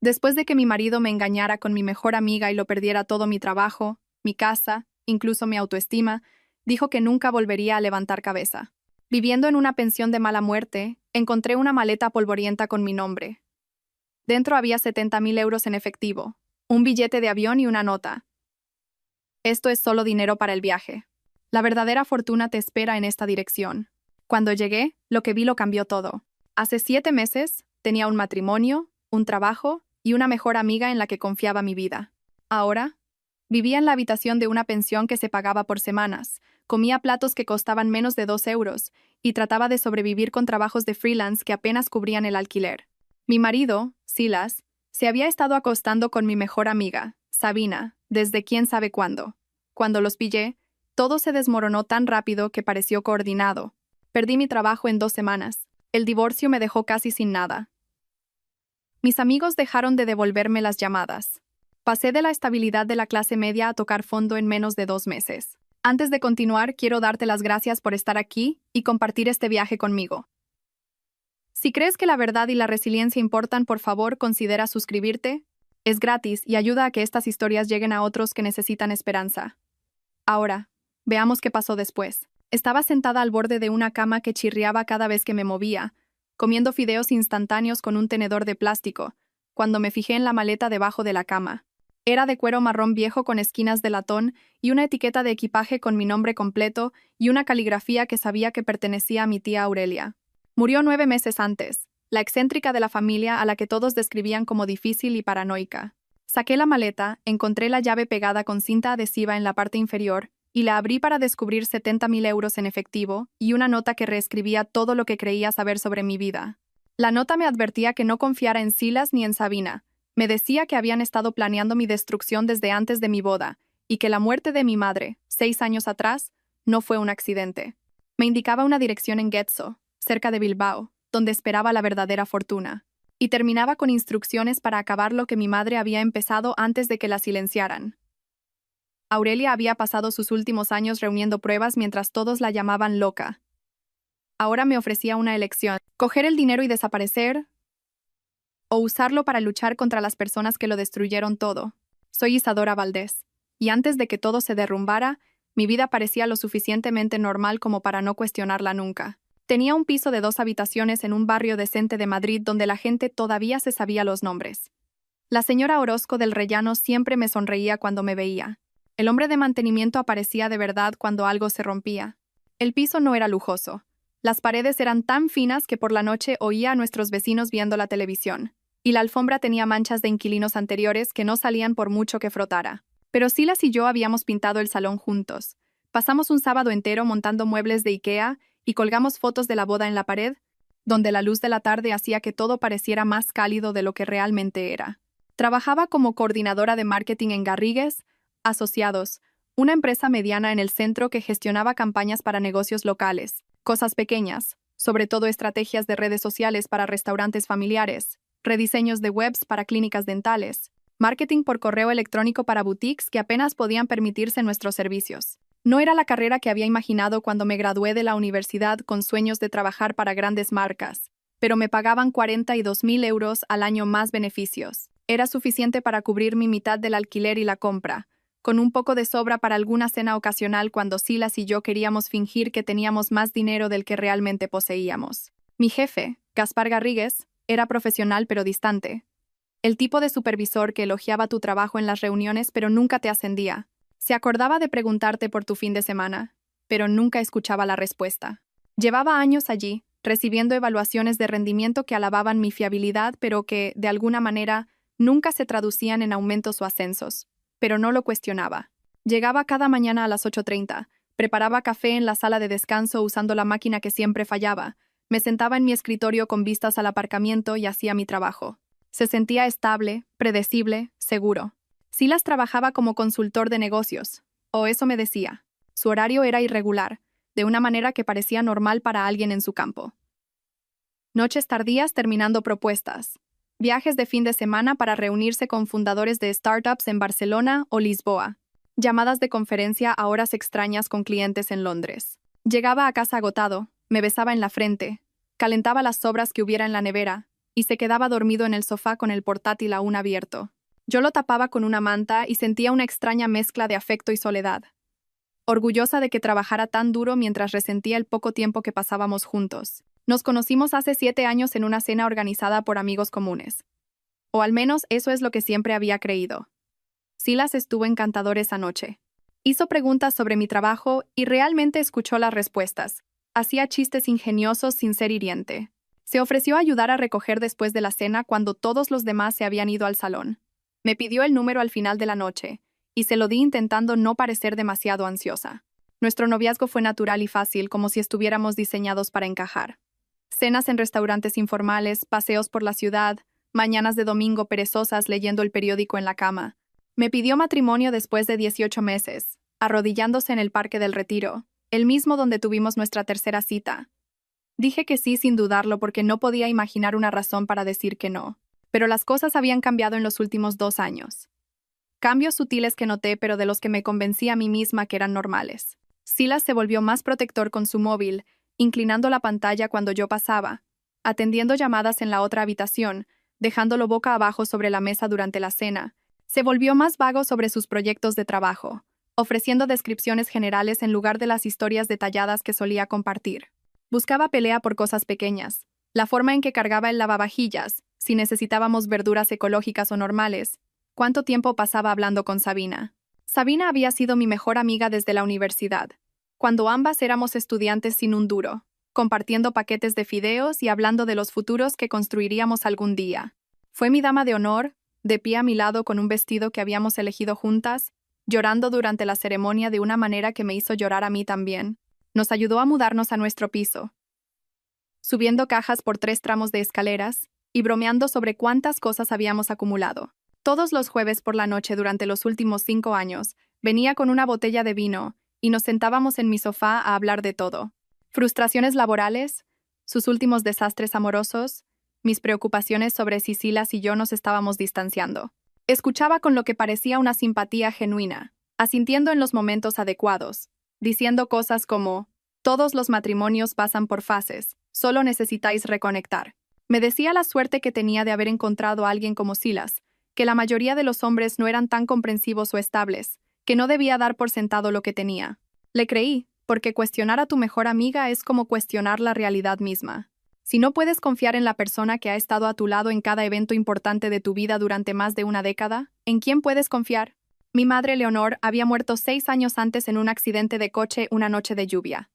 Después de que mi marido me engañara con mi mejor amiga y lo perdiera todo mi trabajo, mi casa, incluso mi autoestima, dijo que nunca volvería a levantar cabeza. Viviendo en una pensión de mala muerte, encontré una maleta polvorienta con mi nombre. Dentro había 70.000 euros en efectivo, un billete de avión y una nota. Esto es solo dinero para el viaje. La verdadera fortuna te espera en esta dirección. Cuando llegué, lo que vi lo cambió todo. Hace 7 meses, tenía un matrimonio, un trabajo y una mejor amiga en la que confiaba mi vida. Ahora, vivía en la habitación de una pensión que se pagaba por semanas, comía platos que costaban menos de 2 euros y trataba de sobrevivir con trabajos de freelance que apenas cubrían el alquiler. Mi marido, Silas, se había estado acostando con mi mejor amiga, Sabina, desde quién sabe cuándo. Cuando los pillé, todo se desmoronó tan rápido que pareció coordinado. Perdí mi trabajo en 2 semanas. El divorcio me dejó casi sin nada. Mis amigos dejaron de devolverme las llamadas. Pasé de la estabilidad de la clase media a tocar fondo en menos de 2 meses. Antes de continuar, quiero darte las gracias por estar aquí y compartir este viaje conmigo. Si crees que la verdad y la resiliencia importan, por favor, considera suscribirte. Es gratis y ayuda a que estas historias lleguen a otros que necesitan esperanza. Ahora, veamos qué pasó después. Estaba sentada al borde de una cama que chirriaba cada vez que me movía, comiendo fideos instantáneos con un tenedor de plástico, cuando me fijé en la maleta debajo de la cama. Era de cuero marrón viejo con esquinas de latón y una etiqueta de equipaje con mi nombre completo y una caligrafía que sabía que pertenecía a mi tía Aurelia. Murió 9 meses antes, la excéntrica de la familia a la que todos describían como difícil y paranoica. Saqué la maleta, encontré la llave pegada con cinta adhesiva en la parte inferior y la abrí para descubrir 70.000 euros en efectivo y una nota que reescribía todo lo que creía saber sobre mi vida. La nota me advertía que no confiara en Silas ni en Sabina. Me decía que habían estado planeando mi destrucción desde antes de mi boda y que la muerte de mi madre, 6 años atrás, no fue un accidente. Me indicaba una dirección en Getxo, cerca de Bilbao, donde esperaba la verdadera fortuna, y terminaba con instrucciones para acabar lo que mi madre había empezado antes de que la silenciaran. Aurelia había pasado sus últimos años reuniendo pruebas mientras todos la llamaban loca. Ahora me ofrecía una elección: coger el dinero y desaparecer, o usarlo para luchar contra las personas que lo destruyeron todo. Soy Isadora Valdés, y antes de que todo se derrumbara, mi vida parecía lo suficientemente normal como para no cuestionarla nunca. Tenía un piso de 2 habitaciones en un barrio decente de Madrid donde la gente todavía se sabía los nombres. La señora Orozco del Rellano siempre me sonreía cuando me veía. El hombre de mantenimiento aparecía de verdad cuando algo se rompía. El piso no era lujoso. Las paredes eran tan finas que por la noche oía a nuestros vecinos viendo la televisión, y la alfombra tenía manchas de inquilinos anteriores que no salían por mucho que frotara. Pero Silas y yo habíamos pintado el salón juntos. Pasamos un sábado entero montando muebles de IKEA y colgamos fotos de la boda en la pared, donde la luz de la tarde hacía que todo pareciera más cálido de lo que realmente era. Trabajaba como coordinadora de marketing en Garrigues Asociados, una empresa mediana en el centro que gestionaba campañas para negocios locales, cosas pequeñas, sobre todo estrategias de redes sociales para restaurantes familiares, rediseños de webs para clínicas dentales, marketing por correo electrónico para boutiques que apenas podían permitirse nuestros servicios. No era la carrera que había imaginado cuando me gradué de la universidad con sueños de trabajar para grandes marcas, pero me pagaban 42.000 euros al año más beneficios. Era suficiente para cubrir mi mitad del alquiler y la compra, con un poco de sobra para alguna cena ocasional cuando Silas y yo queríamos fingir que teníamos más dinero del que realmente poseíamos. Mi jefe, Gaspar Garrigues, era profesional pero distante. El tipo de supervisor que elogiaba tu trabajo en las reuniones pero nunca te ascendía. Se acordaba de preguntarte por tu fin de semana, pero nunca escuchaba la respuesta. Llevaba años allí, recibiendo evaluaciones de rendimiento que alababan mi fiabilidad pero que, de alguna manera, nunca se traducían en aumentos o ascensos. Pero no lo cuestionaba. Llegaba cada mañana a las 8:30, preparaba café en la sala de descanso usando la máquina que siempre fallaba, me sentaba en mi escritorio con vistas al aparcamiento y hacía mi trabajo. Se sentía estable, predecible, seguro. Silas trabajaba como consultor de negocios, o eso me decía. Su horario era irregular, de una manera que parecía normal para alguien en su campo. Noches tardías terminando propuestas. Viajes de fin de semana para reunirse con fundadores de startups en Barcelona o Lisboa. Llamadas de conferencia a horas extrañas con clientes en Londres. Llegaba a casa agotado, me besaba en la frente, calentaba las sobras que hubiera en la nevera, y se quedaba dormido en el sofá con el portátil aún abierto. Yo lo tapaba con una manta y sentía una extraña mezcla de afecto y soledad. Orgullosa de que trabajara tan duro mientras resentía el poco tiempo que pasábamos juntos. Nos conocimos hace 7 años en una cena organizada por amigos comunes. O al menos eso es lo que siempre había creído. Silas estuvo encantador esa noche. Hizo preguntas sobre mi trabajo y realmente escuchó las respuestas. Hacía chistes ingeniosos sin ser hiriente. Se ofreció a ayudar a recoger después de la cena cuando todos los demás se habían ido al salón. Me pidió el número al final de la noche, y se lo di intentando no parecer demasiado ansiosa. Nuestro noviazgo fue natural y fácil, como si estuviéramos diseñados para encajar. Cenas en restaurantes informales, paseos por la ciudad, mañanas de domingo perezosas leyendo el periódico en la cama. Me pidió matrimonio después de 18 meses, arrodillándose en el Parque del Retiro, el mismo donde tuvimos nuestra tercera cita. Dije que sí sin dudarlo porque no podía imaginar una razón para decir que no. Pero las cosas habían cambiado en los últimos 2 años. Cambios sutiles que noté, pero de los que me convencí a mí misma que eran normales. Silas se volvió más protector con su móvil, inclinando la pantalla cuando yo pasaba, atendiendo llamadas en la otra habitación, dejándolo boca abajo sobre la mesa durante la cena. Se volvió más vago sobre sus proyectos de trabajo, ofreciendo descripciones generales en lugar de las historias detalladas que solía compartir. Buscaba pelea por cosas pequeñas, la forma en que cargaba el lavavajillas, si necesitábamos verduras ecológicas o normales, cuánto tiempo pasaba hablando con Sabina. Sabina había sido mi mejor amiga desde la universidad, cuando ambas éramos estudiantes sin un duro, compartiendo paquetes de fideos y hablando de los futuros que construiríamos algún día. Fue mi dama de honor, de pie a mi lado con un vestido que habíamos elegido juntas, llorando durante la ceremonia de una manera que me hizo llorar a mí también. Nos ayudó a mudarnos a nuestro piso, subiendo cajas por 3 tramos de escaleras y bromeando sobre cuántas cosas habíamos acumulado. Todos los jueves por la noche durante los últimos 5 años, venía con una botella de vino y nos sentábamos en mi sofá a hablar de todo. Frustraciones laborales, sus últimos desastres amorosos, mis preocupaciones sobre si Silas y yo nos estábamos distanciando. Escuchaba con lo que parecía una simpatía genuina, asintiendo en los momentos adecuados, diciendo cosas como: todos los matrimonios pasan por fases, solo necesitáis reconectar. Me decía la suerte que tenía de haber encontrado a alguien como Silas, que la mayoría de los hombres no eran tan comprensivos o estables, que no debía dar por sentado lo que tenía. Le creí, porque cuestionar a tu mejor amiga es como cuestionar la realidad misma. Si no puedes confiar en la persona que ha estado a tu lado en cada evento importante de tu vida durante más de una década, ¿en quién puedes confiar? Mi madre Leonor había muerto 6 años antes en un accidente de coche una noche de lluvia.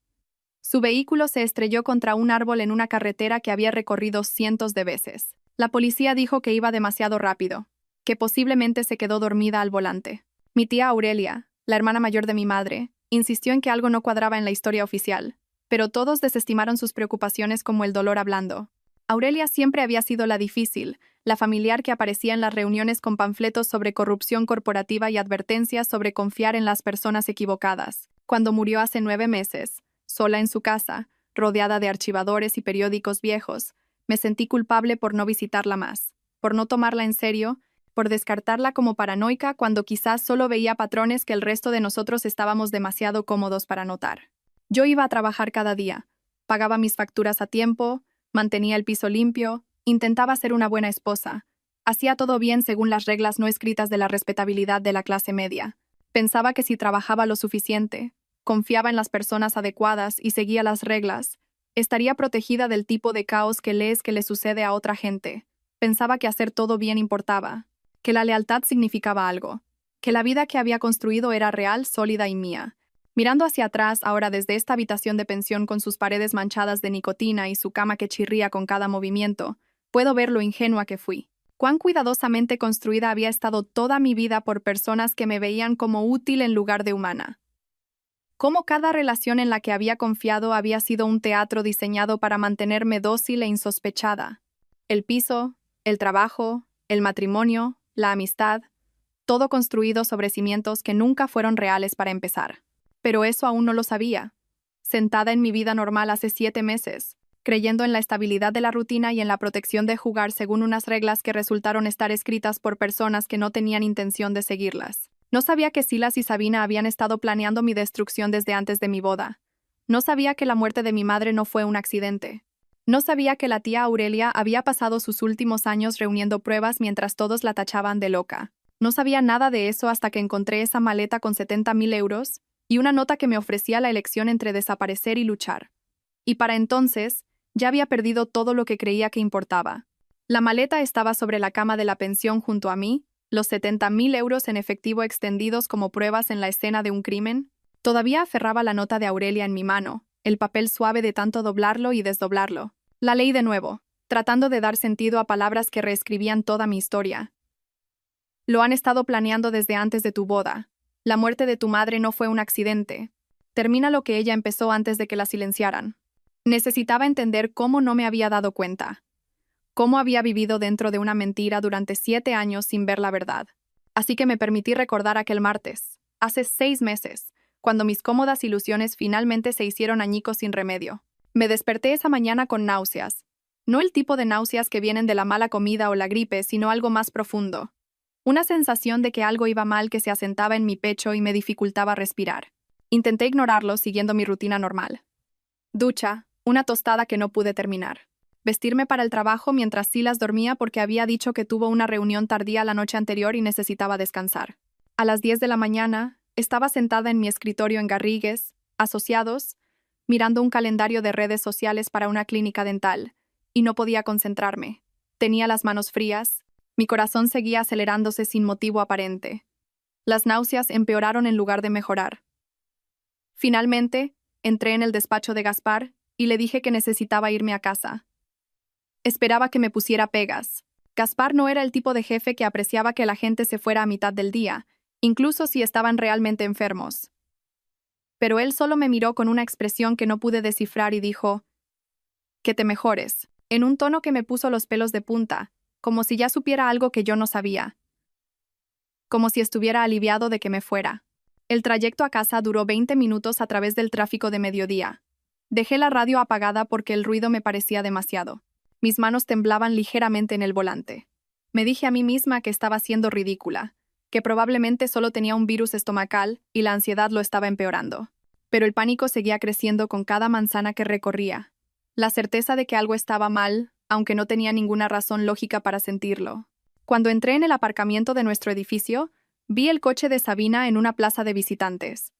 Su vehículo se estrelló contra un árbol en una carretera que había recorrido cientos de veces. La policía dijo que iba demasiado rápido, que posiblemente se quedó dormida al volante. Mi tía Aurelia, la hermana mayor de mi madre, insistió en que algo no cuadraba en la historia oficial, pero todos desestimaron sus preocupaciones como el dolor hablando. Aurelia siempre había sido la difícil, la familiar que aparecía en las reuniones con panfletos sobre corrupción corporativa y advertencias sobre confiar en las personas equivocadas. Cuando murió hace 9 meses, sola en su casa, rodeada de archivadores y periódicos viejos, me sentí culpable por no visitarla más, por no tomarla en serio, por descartarla como paranoica cuando quizás solo veía patrones que el resto de nosotros estábamos demasiado cómodos para notar. Yo iba a trabajar cada día, pagaba mis facturas a tiempo, mantenía el piso limpio, intentaba ser una buena esposa, hacía todo bien según las reglas no escritas de la respetabilidad de la clase media. Pensaba que si trabajaba lo suficiente, confiaba en las personas adecuadas y seguía las reglas, estaría protegida del tipo de caos que lees que le sucede a otra gente. Pensaba que hacer todo bien importaba, que la lealtad significaba algo, que la vida que había construido era real, sólida y mía. Mirando hacia atrás, ahora desde esta habitación de pensión con sus paredes manchadas de nicotina y su cama que chirría con cada movimiento, puedo ver lo ingenua que fui. Cuán cuidadosamente construida había estado toda mi vida por personas que me veían como útil en lugar de humana. Cómo cada relación en la que había confiado había sido un teatro diseñado para mantenerme dócil e insospechada. El piso, el trabajo, el matrimonio, la amistad, todo construido sobre cimientos que nunca fueron reales para empezar. Pero eso aún no lo sabía. Sentada en mi vida normal hace 7 meses, creyendo en la estabilidad de la rutina y en la protección de jugar según unas reglas que resultaron estar escritas por personas que no tenían intención de seguirlas. No sabía que Silas y Sabina habían estado planeando mi destrucción desde antes de mi boda. No sabía que la muerte de mi madre no fue un accidente. No sabía que la tía Aurelia había pasado sus últimos años reuniendo pruebas mientras todos la tachaban de loca. No sabía nada de eso hasta que encontré esa maleta con 70.000 euros y una nota que me ofrecía la elección entre desaparecer y luchar. Y para entonces, ya había perdido todo lo que creía que importaba. La maleta estaba sobre la cama de la pensión junto a mí, los 70.000 euros en efectivo extendidos como pruebas en la escena de un crimen. Todavía aferraba la nota de Aurelia en mi mano, el papel suave de tanto doblarlo y desdoblarlo. La leí de nuevo, tratando de dar sentido a palabras que reescribían toda mi historia. Lo han estado planeando desde antes de tu boda. La muerte de tu madre no fue un accidente. Termina lo que ella empezó antes de que la silenciaran. Necesitaba entender cómo no me había dado cuenta. Cómo había vivido dentro de una mentira durante 7 años sin ver la verdad. Así que me permití recordar aquel martes, hace 6 meses, cuando mis cómodas ilusiones finalmente se hicieron añicos sin remedio. Me desperté esa mañana con náuseas. No el tipo de náuseas que vienen de la mala comida o la gripe, sino algo más profundo. Una sensación de que algo iba mal que se asentaba en mi pecho y me dificultaba respirar. Intenté ignorarlo siguiendo mi rutina normal. Ducha, una tostada que no pude terminar. Vestirme para el trabajo mientras Silas dormía porque había dicho que tuvo una reunión tardía la noche anterior y necesitaba descansar. A las 10 de la mañana, estaba sentada en mi escritorio en Garrigues, Asociados, mirando un calendario de redes sociales para una clínica dental, y no podía concentrarme. Tenía las manos frías, mi corazón seguía acelerándose sin motivo aparente. Las náuseas empeoraron en lugar de mejorar. Finalmente, entré en el despacho de Gaspar y le dije que necesitaba irme a casa. Esperaba que me pusiera pegas. Gaspar no era el tipo de jefe que apreciaba que la gente se fuera a mitad del día, incluso si estaban realmente enfermos. Pero él solo me miró con una expresión que no pude descifrar y dijo: «Que te mejores», en un tono que me puso los pelos de punta, como si ya supiera algo que yo no sabía. Como si estuviera aliviado de que me fuera. El trayecto a casa duró 20 minutos a través del tráfico de mediodía. Dejé la radio apagada porque el ruido me parecía demasiado. Mis manos temblaban ligeramente en el volante. Me dije a mí misma que estaba siendo ridícula, que probablemente solo tenía un virus estomacal y la ansiedad lo estaba empeorando. Pero el pánico seguía creciendo con cada manzana que recorría. La certeza de que algo estaba mal, aunque no tenía ninguna razón lógica para sentirlo. Cuando entré en el aparcamiento de nuestro edificio, vi el coche de Sabina en una plaza de visitantes.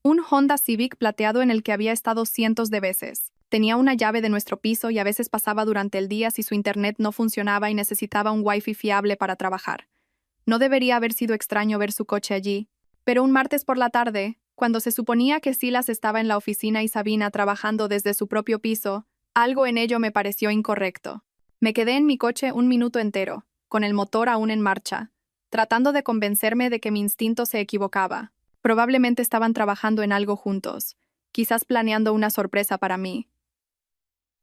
Un Honda Civic plateado en el que había estado cientos de veces. Tenía una llave de nuestro piso y a veces pasaba durante el día si su internet no funcionaba y necesitaba un wifi fiable para trabajar. No debería haber sido extraño ver su coche allí, pero un martes por la tarde, cuando se suponía que Silas estaba en la oficina y Sabina trabajando desde su propio piso, algo en ello me pareció incorrecto. Me quedé en mi coche un minuto entero, con el motor aún en marcha, tratando de convencerme de que mi instinto se equivocaba. Probablemente estaban trabajando en algo juntos, quizás planeando una sorpresa para mí.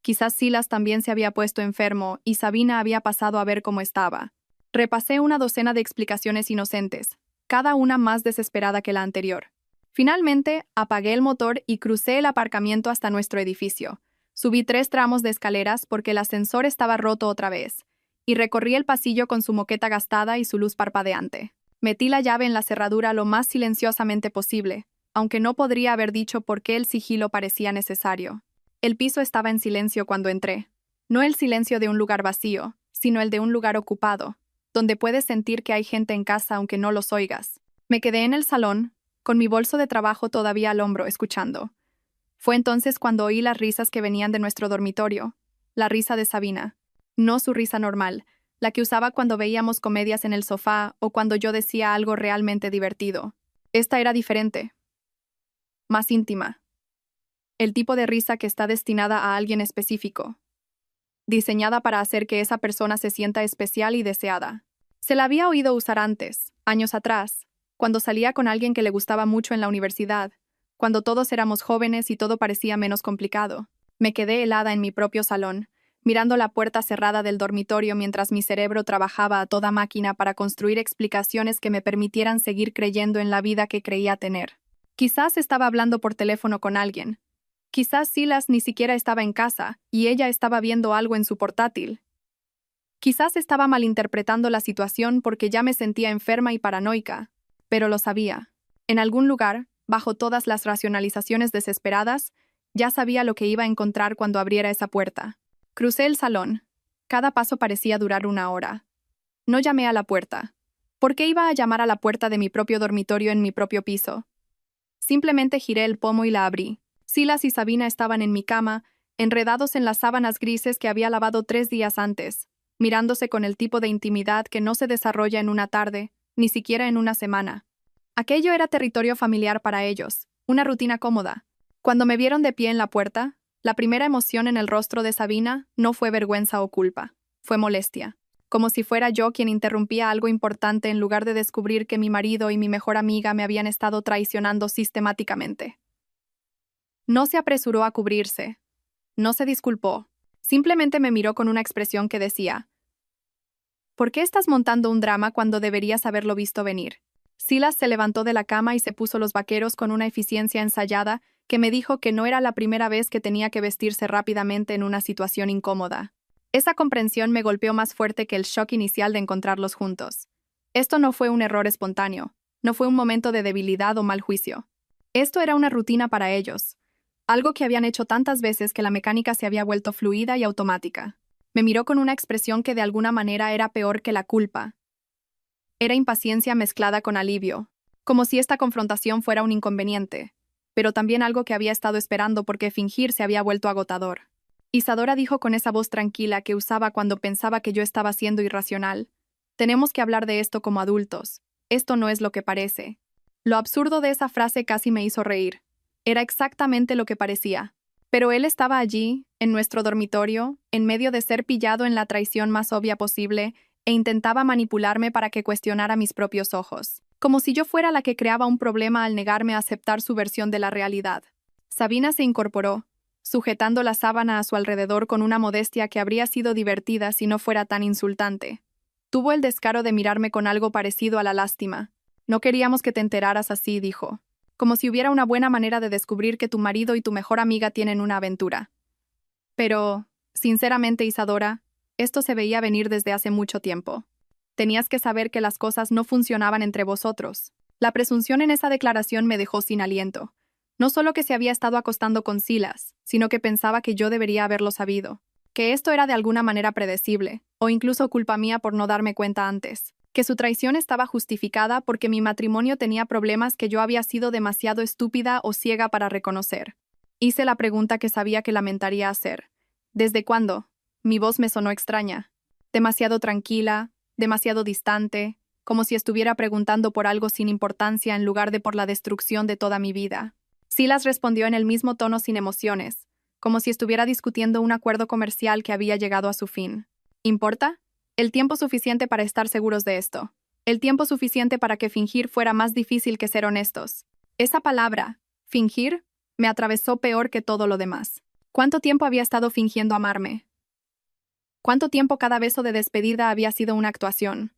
Quizás Silas también se había puesto enfermo y Sabina había pasado a ver cómo estaba. Repasé una docena de explicaciones inocentes, cada una más desesperada que la anterior. Finalmente, apagué el motor y crucé el aparcamiento hasta nuestro edificio. Subí 3 tramos de escaleras porque el ascensor estaba roto otra vez, y recorrí el pasillo con su moqueta gastada y su luz parpadeante. Metí la llave en la cerradura lo más silenciosamente posible, aunque no podría haber dicho por qué el sigilo parecía necesario. El piso estaba en silencio cuando entré. No el silencio de un lugar vacío, sino el de un lugar ocupado, donde puedes sentir que hay gente en casa aunque no los oigas. Me quedé en el salón, con mi bolso de trabajo todavía al hombro, escuchando. Fue entonces cuando oí las risas que venían de nuestro dormitorio. La risa de Sabina. No su risa normal, la que usaba cuando veíamos comedias en el sofá o cuando yo decía algo realmente divertido. Esta era diferente. Más íntima. El tipo de risa que está destinada a alguien específico. Diseñada para hacer que esa persona se sienta especial y deseada. Se la había oído usar antes, años atrás, cuando salía con alguien que le gustaba mucho en la universidad, cuando todos éramos jóvenes y todo parecía menos complicado. Me quedé helada en mi propio salón, mirando la puerta cerrada del dormitorio mientras mi cerebro trabajaba a toda máquina para construir explicaciones que me permitieran seguir creyendo en la vida que creía tener. Quizás estaba hablando por teléfono con alguien. Quizás Silas ni siquiera estaba en casa y ella estaba viendo algo en su portátil. Quizás estaba malinterpretando la situación porque ya me sentía enferma y paranoica, pero lo sabía. En algún lugar, bajo todas las racionalizaciones desesperadas, ya sabía lo que iba a encontrar cuando abriera esa puerta. Crucé el salón. Cada paso parecía durar 1 hora. No llamé a la puerta. ¿Por qué iba a llamar a la puerta de mi propio dormitorio en mi propio piso? Simplemente giré el pomo y la abrí. Silas y Sabina estaban en mi cama, enredados en las sábanas grises que había lavado 3 días antes, mirándose con el tipo de intimidad que no se desarrolla en una tarde, ni siquiera en una semana. Aquello era territorio familiar para ellos, una rutina cómoda. Cuando me vieron de pie en la puerta, la primera emoción en el rostro de Sabina no fue vergüenza o culpa, fue molestia. Como si fuera yo quien interrumpía algo importante en lugar de descubrir que mi marido y mi mejor amiga me habían estado traicionando sistemáticamente. No se apresuró a cubrirse. No se disculpó. Simplemente me miró con una expresión que decía: ¿por qué estás montando un drama cuando deberías haberlo visto venir? Silas se levantó de la cama y se puso los vaqueros con una eficiencia ensayada que me dijo que no era la primera vez que tenía que vestirse rápidamente en una situación incómoda. Esa comprensión me golpeó más fuerte que el shock inicial de encontrarlos juntos. Esto no fue un error espontáneo, no fue un momento de debilidad o mal juicio. Esto era una rutina para ellos, algo que habían hecho tantas veces que la mecánica se había vuelto fluida y automática. Me miró con una expresión que de alguna manera era peor que la culpa. Era impaciencia mezclada con alivio, como si esta confrontación fuera un inconveniente, pero también algo que había estado esperando porque fingir se había vuelto agotador. Isadora dijo con esa voz tranquila que usaba cuando pensaba que yo estaba siendo irracional: tenemos que hablar de esto como adultos. Esto no es lo que parece. Lo absurdo de esa frase casi me hizo reír. Era exactamente lo que parecía. Pero él estaba allí, en nuestro dormitorio, en medio de ser pillado en la traición más obvia posible, e intentaba manipularme para que cuestionara mis propios ojos, como si yo fuera la que creaba un problema al negarme a aceptar su versión de la realidad. Sabina se incorporó, sujetando la sábana a su alrededor con una modestia que habría sido divertida si no fuera tan insultante. Tuvo el descaro de mirarme con algo parecido a la lástima. No queríamos que te enteraras así, dijo, como si hubiera una buena manera de descubrir que tu marido y tu mejor amiga tienen una aventura. Pero, sinceramente, Isadora, esto se veía venir desde hace mucho tiempo. Tenías que saber que las cosas no funcionaban entre vosotros. La presunción en esa declaración me dejó sin aliento. No solo que se había estado acostando con Silas, sino que pensaba que yo debería haberlo sabido. Que esto era de alguna manera predecible, o incluso culpa mía por no darme cuenta antes. Que su traición estaba justificada porque mi matrimonio tenía problemas que yo había sido demasiado estúpida o ciega para reconocer. Hice la pregunta que sabía que lamentaría hacer. ¿Desde cuándo? Mi voz me sonó extraña. Demasiado tranquila, demasiado distante, como si estuviera preguntando por algo sin importancia en lugar de por la destrucción de toda mi vida. Silas respondió en el mismo tono sin emociones, como si estuviera discutiendo un acuerdo comercial que había llegado a su fin. ¿Importa? El tiempo suficiente para estar seguros de esto. El tiempo suficiente para que fingir fuera más difícil que ser honestos. Esa palabra, fingir, me atravesó peor que todo lo demás. ¿Cuánto tiempo había estado fingiendo amarme? ¿Cuánto tiempo cada beso de despedida había sido una actuación?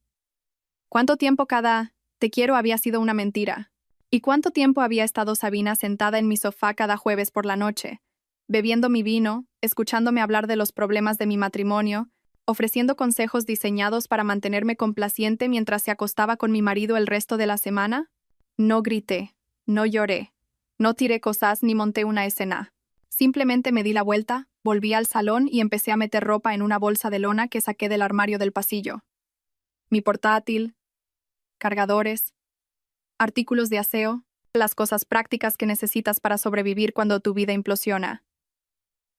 ¿Cuánto tiempo cada te quiero había sido una mentira? ¿Y cuánto tiempo había estado Sabina sentada en mi sofá cada jueves por la noche, bebiendo mi vino, escuchándome hablar de los problemas de mi matrimonio, ofreciendo consejos diseñados para mantenerme complaciente mientras se acostaba con mi marido el resto de la semana? No grité, no lloré, no tiré cosas ni monté una escena. Simplemente me di la vuelta, volví al salón y empecé a meter ropa en una bolsa de lona que saqué del armario del pasillo. Mi portátil, cargadores, artículos de aseo, las cosas prácticas que necesitas para sobrevivir cuando tu vida implosiona.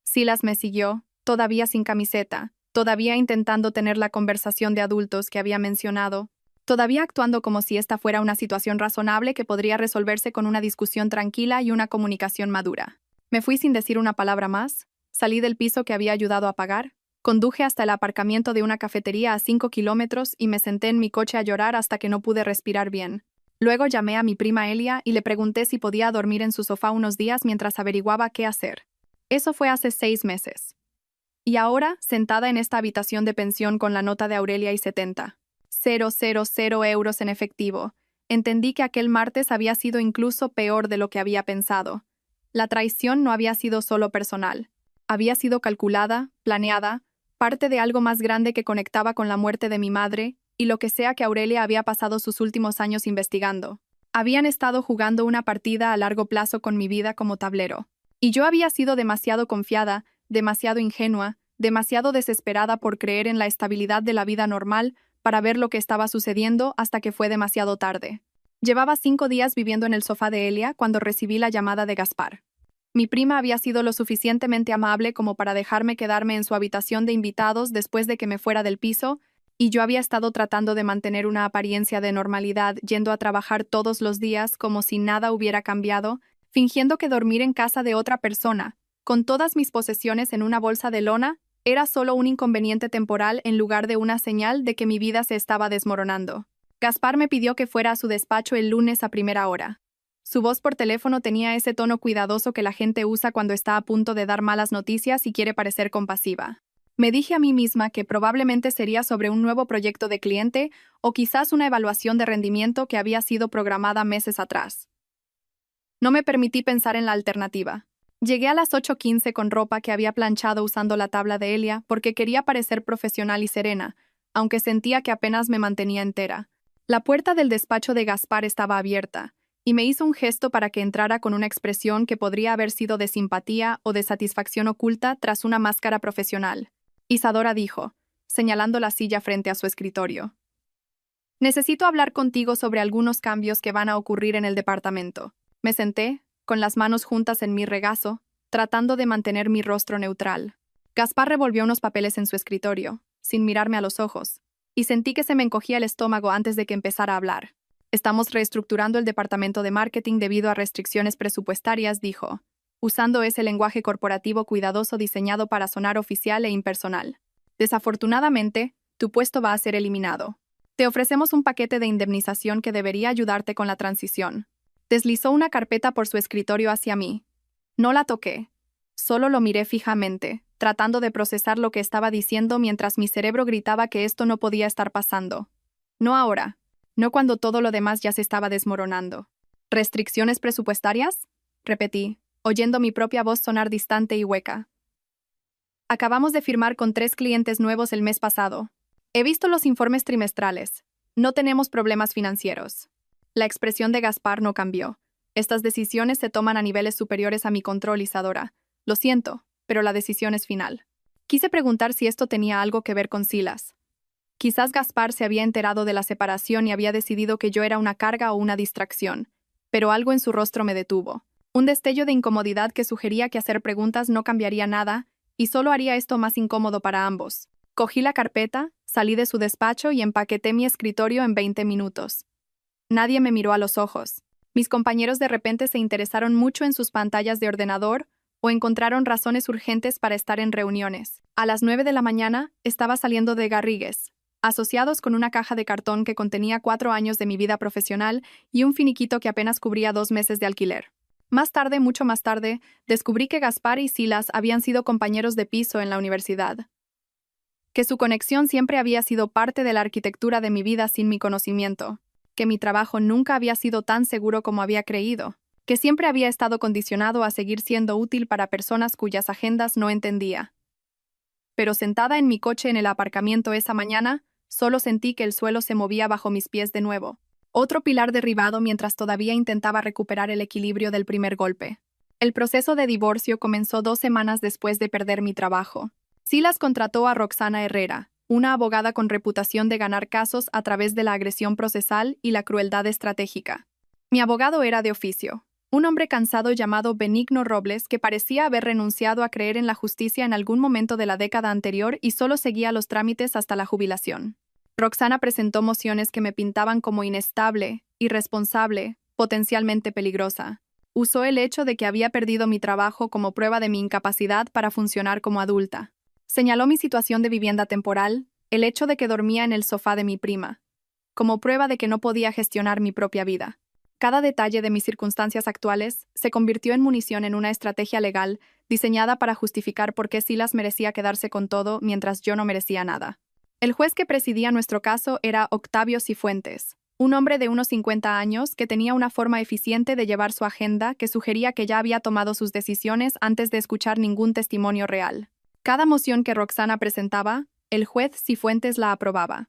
Silas me siguió, todavía sin camiseta, todavía intentando tener la conversación de adultos que había mencionado, todavía actuando como si esta fuera una situación razonable que podría resolverse con una discusión tranquila y una comunicación madura. Me fui sin decir una palabra más, salí del piso que había ayudado a pagar, conduje hasta el aparcamiento de una cafetería a 5 kilómetros y me senté en mi coche a llorar hasta que no pude respirar bien. Luego llamé a mi prima Elia y le pregunté si podía dormir en su sofá unos días mientras averiguaba qué hacer. Eso fue hace 6 meses. Y ahora, sentada en esta habitación de pensión con la nota de Aurelia y 70,000 euros en efectivo, entendí que aquel martes había sido incluso peor de lo que había pensado. La traición no había sido solo personal. Había sido calculada, planeada, parte de algo más grande que conectaba con la muerte de mi madre y lo que sea que Aurelia había pasado sus últimos años investigando. Habían estado jugando una partida a largo plazo con mi vida como tablero. Y yo había sido demasiado confiada, demasiado ingenua, demasiado desesperada por creer en la estabilidad de la vida normal para ver lo que estaba sucediendo hasta que fue demasiado tarde. Llevaba 5 días viviendo en el sofá de Elia cuando recibí la llamada de Gaspar. Mi prima había sido lo suficientemente amable como para dejarme quedarme en su habitación de invitados después de que me fuera del piso, y yo había estado tratando de mantener una apariencia de normalidad yendo a trabajar todos los días como si nada hubiera cambiado, fingiendo que dormir en casa de otra persona, con todas mis posesiones en una bolsa de lona, era solo un inconveniente temporal en lugar de una señal de que mi vida se estaba desmoronando. Gaspar me pidió que fuera a su despacho el lunes a primera hora. Su voz por teléfono tenía ese tono cuidadoso que la gente usa cuando está a punto de dar malas noticias y quiere parecer compasiva. Me dije a mí misma que probablemente sería sobre un nuevo proyecto de cliente o quizás una evaluación de rendimiento que había sido programada meses atrás. No me permití pensar en la alternativa. Llegué a las 8:15 con ropa que había planchado usando la tabla de Elia porque quería parecer profesional y serena, aunque sentía que apenas me mantenía entera. La puerta del despacho de Gaspar estaba abierta, y me hizo un gesto para que entrara con una expresión que podría haber sido de simpatía o de satisfacción oculta tras una máscara profesional. Isadora dijo, señalando la silla frente a su escritorio. Necesito hablar contigo sobre algunos cambios que van a ocurrir en el departamento. Me senté, con las manos juntas en mi regazo, tratando de mantener mi rostro neutral. Gaspar revolvió unos papeles en su escritorio, sin mirarme a los ojos, y sentí que se me encogía el estómago antes de que empezara a hablar. Estamos reestructurando el departamento de marketing debido a restricciones presupuestarias, dijo, usando ese lenguaje corporativo cuidadoso diseñado para sonar oficial e impersonal. Desafortunadamente, tu puesto va a ser eliminado. Te ofrecemos un paquete de indemnización que debería ayudarte con la transición. Deslizó una carpeta por su escritorio hacia mí. No la toqué. Solo lo miré fijamente, tratando de procesar lo que estaba diciendo mientras mi cerebro gritaba que esto no podía estar pasando. No ahora. No cuando todo lo demás ya se estaba desmoronando. ¿Restricciones presupuestarias? Repetí, oyendo mi propia voz sonar distante y hueca. Acabamos de firmar con 3 clientes nuevos el mes pasado. He visto los informes trimestrales. No tenemos problemas financieros. La expresión de Gaspar no cambió. Estas decisiones se toman a niveles superiores a mi control, Isadora. Lo siento, pero la decisión es final. Quise preguntar si esto tenía algo que ver con Silas. Quizás Gaspar se había enterado de la separación y había decidido que yo era una carga o una distracción, pero algo en su rostro me detuvo. Un destello de incomodidad que sugería que hacer preguntas no cambiaría nada y solo haría esto más incómodo para ambos. Cogí la carpeta, salí de su despacho y empaqueté mi escritorio en 20 minutos. Nadie me miró a los ojos. Mis compañeros de repente se interesaron mucho en sus pantallas de ordenador o encontraron razones urgentes para estar en reuniones. A las 9 de la mañana estaba saliendo de Garrigues, asociados con una caja de cartón que contenía 4 años de mi vida profesional y un finiquito que apenas cubría 2 meses de alquiler. Más tarde, mucho más tarde, descubrí que Gaspar y Silas habían sido compañeros de piso en la universidad. Que su conexión siempre había sido parte de la arquitectura de mi vida sin mi conocimiento. Que mi trabajo nunca había sido tan seguro como había creído. Que siempre había estado condicionado a seguir siendo útil para personas cuyas agendas no entendía. Pero sentada en mi coche en el aparcamiento esa mañana, solo sentí que el suelo se movía bajo mis pies de nuevo. Otro pilar derribado mientras todavía intentaba recuperar el equilibrio del primer golpe. El proceso de divorcio comenzó 2 semanas después de perder mi trabajo. Silas contrató a Roxana Herrera, una abogada con reputación de ganar casos a través de la agresión procesal y la crueldad estratégica. Mi abogado era de oficio, un hombre cansado llamado Benigno Robles que parecía haber renunciado a creer en la justicia en algún momento de la década anterior y solo seguía los trámites hasta la jubilación. Roxana presentó mociones que me pintaban como inestable, irresponsable, potencialmente peligrosa. Usó el hecho de que había perdido mi trabajo como prueba de mi incapacidad para funcionar como adulta. Señaló mi situación de vivienda temporal, el hecho de que dormía en el sofá de mi prima, como prueba de que no podía gestionar mi propia vida. Cada detalle de mis circunstancias actuales se convirtió en munición en una estrategia legal diseñada para justificar por qué Silas merecía quedarse con todo mientras yo no merecía nada. El juez que presidía nuestro caso era Octavio Cifuentes, un hombre de unos 50 años que tenía una forma eficiente de llevar su agenda que sugería que ya había tomado sus decisiones antes de escuchar ningún testimonio real. Cada moción que Roxana presentaba, el juez Cifuentes la aprobaba.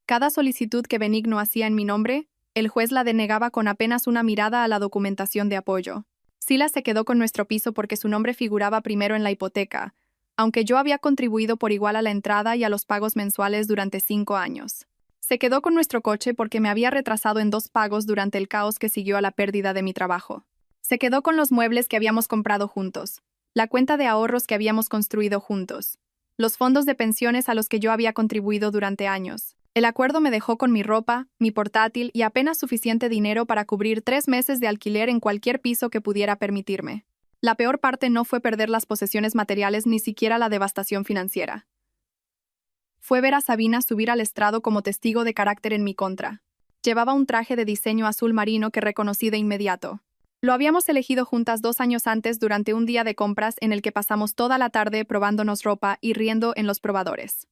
Cada solicitud que Benigno hacía en mi nombre, el juez la denegaba con apenas una mirada a la documentación de apoyo. Silas se quedó con nuestro piso porque su nombre figuraba primero en la hipoteca, aunque yo había contribuido por igual a la entrada y a los pagos mensuales durante 5 años. Se quedó con nuestro coche porque me había retrasado en 2 pagos durante el caos que siguió a la pérdida de mi trabajo. Se quedó con los muebles que habíamos comprado juntos, la cuenta de ahorros que habíamos construido juntos, los fondos de pensiones a los que yo había contribuido durante años. El acuerdo me dejó con mi ropa, mi portátil y apenas suficiente dinero para cubrir 3 meses de alquiler en cualquier piso que pudiera permitirme. La peor parte no fue perder las posesiones materiales ni siquiera la devastación financiera. Fue ver a Sabina subir al estrado como testigo de carácter en mi contra. Llevaba un traje de diseño azul marino que reconocí de inmediato. Lo habíamos elegido juntas 2 años antes durante un día de compras en el que pasamos toda la tarde probándonos ropa y riendo en los probadores.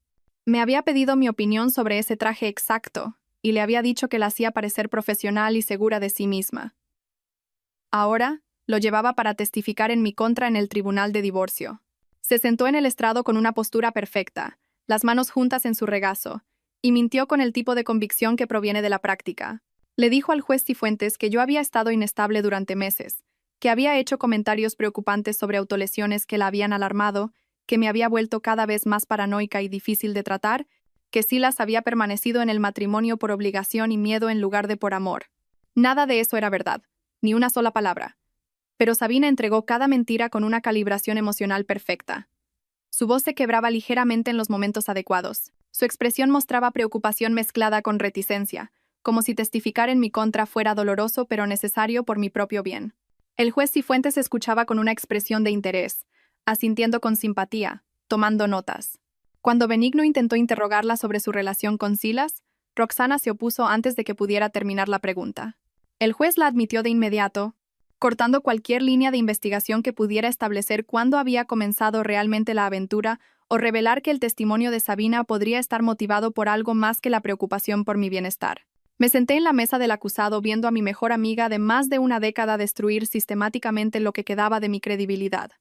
Me había pedido mi opinión sobre ese traje exacto, y le había dicho que la hacía parecer profesional y segura de sí misma. Ahora, lo llevaba para testificar en mi contra en el tribunal de divorcio. Se sentó en el estrado con una postura perfecta, las manos juntas en su regazo, y mintió con el tipo de convicción que proviene de la práctica. Le dijo al juez Cifuentes que yo había estado inestable durante meses, que había hecho comentarios preocupantes sobre autolesiones que la habían alarmado, que me había vuelto cada vez más paranoica y difícil de tratar, que Silas había permanecido en el matrimonio por obligación y miedo en lugar de por amor. Nada de eso era verdad, ni una sola palabra. Pero Sabina entregó cada mentira con una calibración emocional perfecta. Su voz se quebraba ligeramente en los momentos adecuados. Su expresión mostraba preocupación mezclada con reticencia, como si testificar en mi contra fuera doloroso pero necesario por mi propio bien. El juez Cifuentes escuchaba con una expresión de interés, asintiendo con simpatía, tomando notas. Cuando Benigno intentó interrogarla sobre su relación con Silas, Roxana se opuso antes de que pudiera terminar la pregunta. El juez la admitió de inmediato, cortando cualquier línea de investigación que pudiera establecer cuándo había comenzado realmente la aventura o revelar que el testimonio de Sabina podría estar motivado por algo más que la preocupación por mi bienestar. Me senté en la mesa del acusado viendo a mi mejor amiga de más de una década destruir sistemáticamente lo que quedaba de mi credibilidad.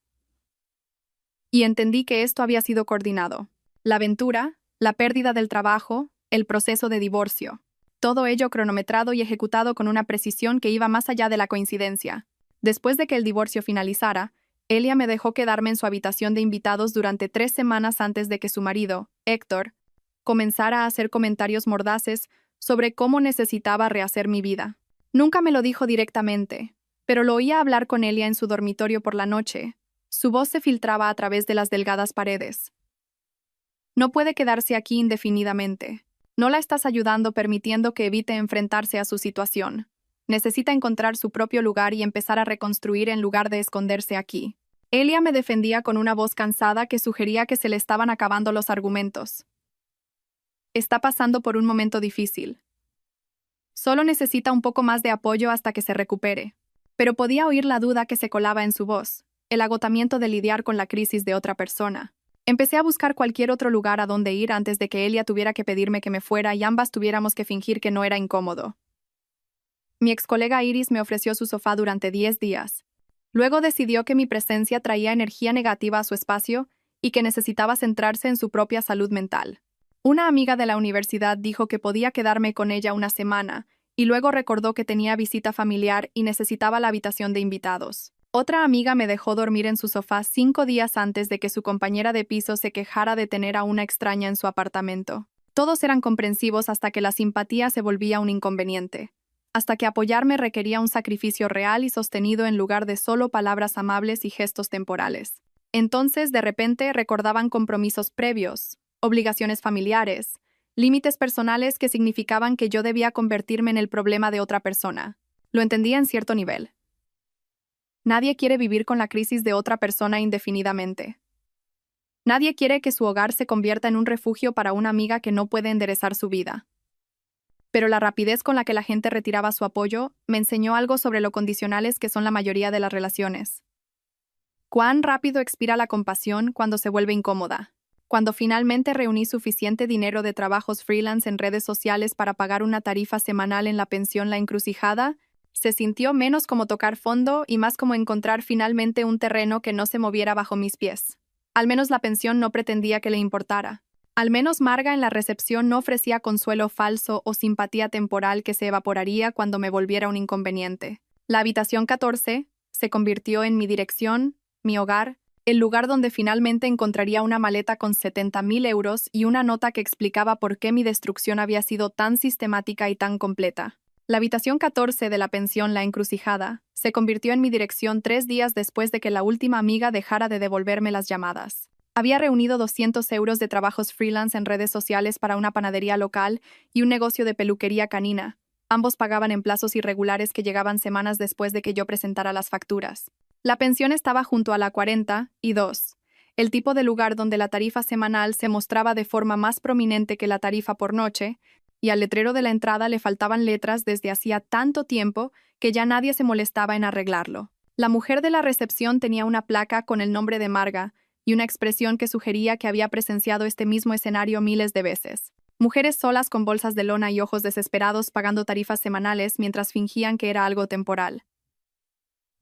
Y entendí que esto había sido coordinado. La aventura, la pérdida del trabajo, el proceso de divorcio. Todo ello cronometrado y ejecutado con una precisión que iba más allá de la coincidencia. Después de que el divorcio finalizara, Elia me dejó quedarme en su habitación de invitados durante 3 semanas antes de que su marido, Héctor, comenzara a hacer comentarios mordaces sobre cómo necesitaba rehacer mi vida. Nunca me lo dijo directamente, pero lo oía hablar con Elia en su dormitorio por la noche. Su voz se filtraba a través de las delgadas paredes. No puede quedarse aquí indefinidamente. No la estás ayudando permitiendo que evite enfrentarse a su situación. Necesita encontrar su propio lugar y empezar a reconstruir en lugar de esconderse aquí. Elia me defendía con una voz cansada que sugería que se le estaban acabando los argumentos. Está pasando por un momento difícil. Solo necesita un poco más de apoyo hasta que se recupere. Pero podía oír la duda que se colaba en su voz, el agotamiento de lidiar con la crisis de otra persona. Empecé a buscar cualquier otro lugar a donde ir antes de que Elia tuviera que pedirme que me fuera y ambas tuviéramos que fingir que no era incómodo. Mi ex colega Iris me ofreció su sofá durante 10 días. Luego decidió que mi presencia traía energía negativa a su espacio y que necesitaba centrarse en su propia salud mental. Una amiga de la universidad dijo que podía quedarme con ella una semana y luego recordó que tenía visita familiar y necesitaba la habitación de invitados. Otra amiga me dejó dormir en su sofá 5 días antes de que su compañera de piso se quejara de tener a una extraña en su apartamento. Todos eran comprensivos hasta que la simpatía se volvía un inconveniente. Hasta que apoyarme requería un sacrificio real y sostenido en lugar de solo palabras amables y gestos temporales. Entonces, de repente, recordaban compromisos previos, obligaciones familiares, límites personales que significaban que yo debía convertirme en el problema de otra persona. Lo entendía en cierto nivel. Nadie quiere vivir con la crisis de otra persona indefinidamente. Nadie quiere que su hogar se convierta en un refugio para una amiga que no puede enderezar su vida. Pero la rapidez con la que la gente retiraba su apoyo me enseñó algo sobre lo condicionales que son la mayoría de las relaciones. Cuán rápido expira la compasión cuando se vuelve incómoda. Cuando finalmente reuní suficiente dinero de trabajos freelance en redes sociales para pagar una tarifa semanal en la pensión La Encrucijada, se sintió menos como tocar fondo y más como encontrar finalmente un terreno que no se moviera bajo mis pies. Al menos la pensión no pretendía que le importara. Al menos Marga en la recepción no ofrecía consuelo falso o simpatía temporal que se evaporaría cuando me volviera un inconveniente. La habitación 14 se convirtió en mi dirección, mi hogar, el lugar donde finalmente encontraría una maleta con 70.000 euros y una nota que explicaba por qué mi destrucción había sido tan sistemática y tan completa. La habitación 14 de la pensión La Encrucijada se convirtió en mi dirección 3 días después de que la última amiga dejara de devolverme las llamadas. Había reunido 200 euros de trabajos freelance en redes sociales para una panadería local y un negocio de peluquería canina. Ambos pagaban en plazos irregulares que llegaban semanas después de que yo presentara las facturas. La pensión estaba junto a la 42, el tipo de lugar donde la tarifa semanal se mostraba de forma más prominente que la tarifa por noche, y al letrero de la entrada le faltaban letras desde hacía tanto tiempo que ya nadie se molestaba en arreglarlo. La mujer de la recepción tenía una placa con el nombre de Marga y una expresión que sugería que había presenciado este mismo escenario miles de veces. Mujeres solas con bolsas de lona y ojos desesperados pagando tarifas semanales mientras fingían que era algo temporal.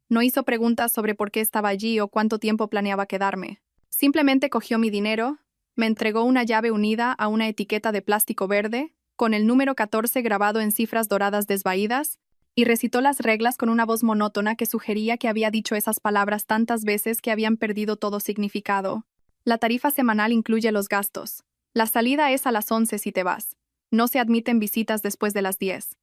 No hizo preguntas sobre por qué estaba allí o cuánto tiempo planeaba quedarme. Simplemente cogió mi dinero, me entregó una llave unida a una etiqueta de plástico verde, con el número 14 grabado en cifras doradas desvaídas, y recitó las reglas con una voz monótona que sugería que había dicho esas palabras tantas veces que habían perdido todo significado. La tarifa semanal incluye los gastos. La salida es a las 11 si te vas. No se admiten visitas después de las 10.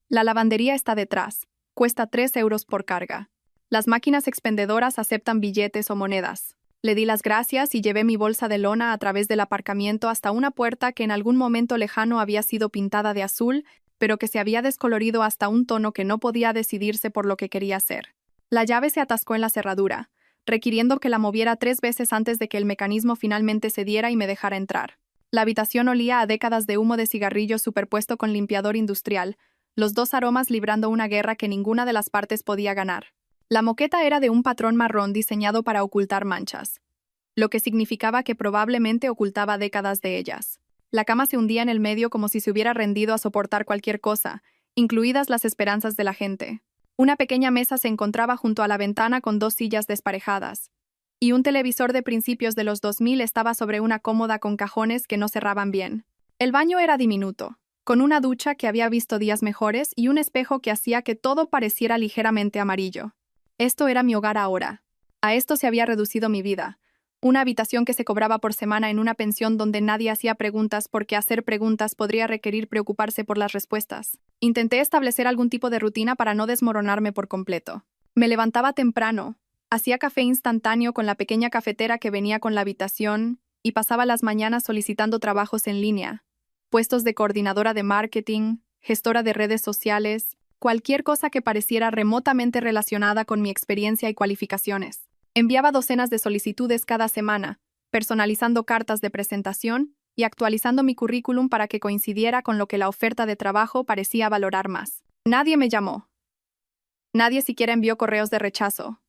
La lavandería está detrás. Cuesta 3 euros por carga. Las máquinas expendedoras aceptan billetes o monedas. Le di las gracias y llevé mi bolsa de lona a través del aparcamiento hasta una puerta que en algún momento lejano había sido pintada de azul, pero que se había descolorido hasta un tono que no podía decidirse por lo que quería hacer. La llave se atascó en la cerradura, requiriendo que la moviera 3 veces antes de que el mecanismo finalmente cediera y me dejara entrar. La habitación olía a décadas de humo de cigarrillo superpuesto con limpiador industrial, los dos aromas librando una guerra que ninguna de las partes podía ganar. La moqueta era de un patrón marrón diseñado para ocultar manchas, lo que significaba que probablemente ocultaba décadas de ellas. La cama se hundía en el medio como si se hubiera rendido a soportar cualquier cosa, incluidas las esperanzas de la gente. Una pequeña mesa se encontraba junto a la ventana con 2 sillas desparejadas, y un televisor de principios de los 2000 estaba sobre una cómoda con cajones que no cerraban bien. El baño era diminuto, con una ducha que había visto días mejores y un espejo que hacía que todo pareciera ligeramente amarillo. Esto era mi hogar ahora. A esto se había reducido mi vida. Una habitación que se cobraba por semana en una pensión donde nadie hacía preguntas porque hacer preguntas podría requerir preocuparse por las respuestas. Intenté establecer algún tipo de rutina para no desmoronarme por completo. Me levantaba temprano, hacía café instantáneo con la pequeña cafetera que venía con la habitación y pasaba las mañanas solicitando trabajos en línea. Puestos de coordinadora de marketing, gestora de redes sociales, cualquier cosa que pareciera remotamente relacionada con mi experiencia y cualificaciones. Enviaba docenas de solicitudes cada semana, personalizando cartas de presentación y actualizando mi currículum para que coincidiera con lo que la oferta de trabajo parecía valorar más. Nadie me llamó. Nadie siquiera envió correos de rechazo.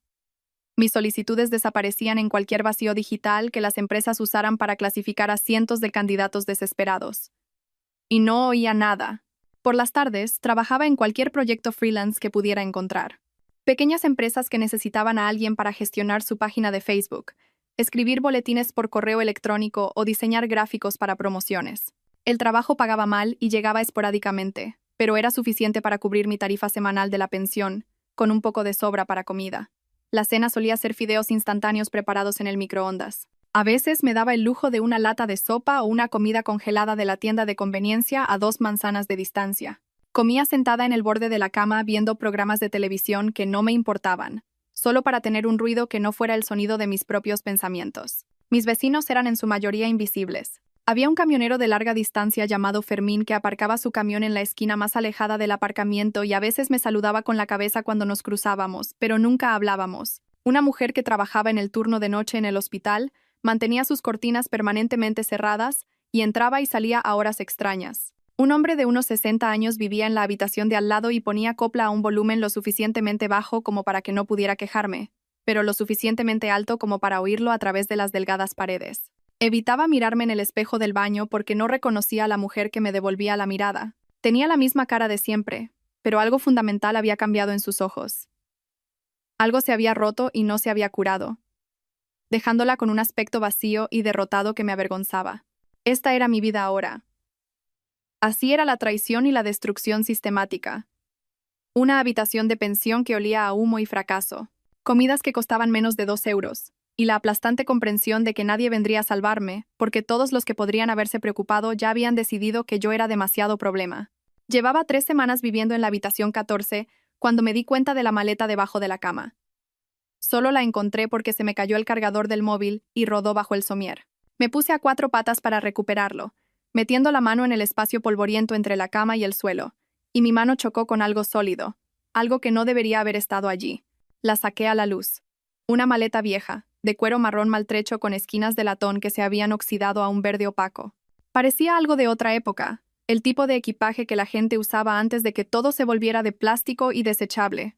Mis solicitudes desaparecían en cualquier vacío digital que las empresas usaran para clasificar a cientos de candidatos desesperados. Y no oía nada. Por las tardes, trabajaba en cualquier proyecto freelance que pudiera encontrar. Pequeñas empresas que necesitaban a alguien para gestionar su página de Facebook, escribir boletines por correo electrónico o diseñar gráficos para promociones. El trabajo pagaba mal y llegaba esporádicamente, pero era suficiente para cubrir mi tarifa semanal de la pensión, con un poco de sobra para comida. La cena solía ser fideos instantáneos preparados en el microondas. A veces me daba el lujo de una lata de sopa o una comida congelada de la tienda de conveniencia a 2 manzanas de distancia. Comía sentada en el borde de la cama viendo programas de televisión que no me importaban, solo para tener un ruido que no fuera el sonido de mis propios pensamientos. Mis vecinos eran en su mayoría invisibles. Había un camionero de larga distancia llamado Fermín que aparcaba su camión en la esquina más alejada del aparcamiento y a veces me saludaba con la cabeza cuando nos cruzábamos, pero nunca hablábamos. Una mujer que trabajaba en el turno de noche en el hospital mantenía sus cortinas permanentemente cerradas y entraba y salía a horas extrañas. Un hombre de unos 60 años vivía en la habitación de al lado y ponía copla a un volumen lo suficientemente bajo como para que no pudiera quejarme, pero lo suficientemente alto como para oírlo a través de las delgadas paredes. Evitaba mirarme en el espejo del baño porque no reconocía a la mujer que me devolvía la mirada. Tenía la misma cara de siempre, pero algo fundamental había cambiado en sus ojos. Algo se había roto y no se había curado, dejándola con un aspecto vacío y derrotado que me avergonzaba. Esta era mi vida ahora. Así era la traición y la destrucción sistemática. Una habitación de pensión que olía a humo y fracaso. Comidas que costaban menos de 2 euros. y la aplastante comprensión de que nadie vendría a salvarme, porque todos los que podrían haberse preocupado ya habían decidido que yo era demasiado problema. Llevaba 3 semanas viviendo en la habitación 14 cuando me di cuenta de la maleta debajo de la cama. Solo la encontré porque se me cayó el cargador del móvil y rodó bajo el somier. Me puse a 4 patas para recuperarlo, metiendo la mano en el espacio polvoriento entre la cama y el suelo, y mi mano chocó con algo sólido, algo que no debería haber estado allí. La saqué a la luz. Una maleta vieja, de cuero marrón maltrecho con esquinas de latón que se habían oxidado a un verde opaco. Parecía algo de otra época, el tipo de equipaje que la gente usaba antes de que todo se volviera de plástico y desechable.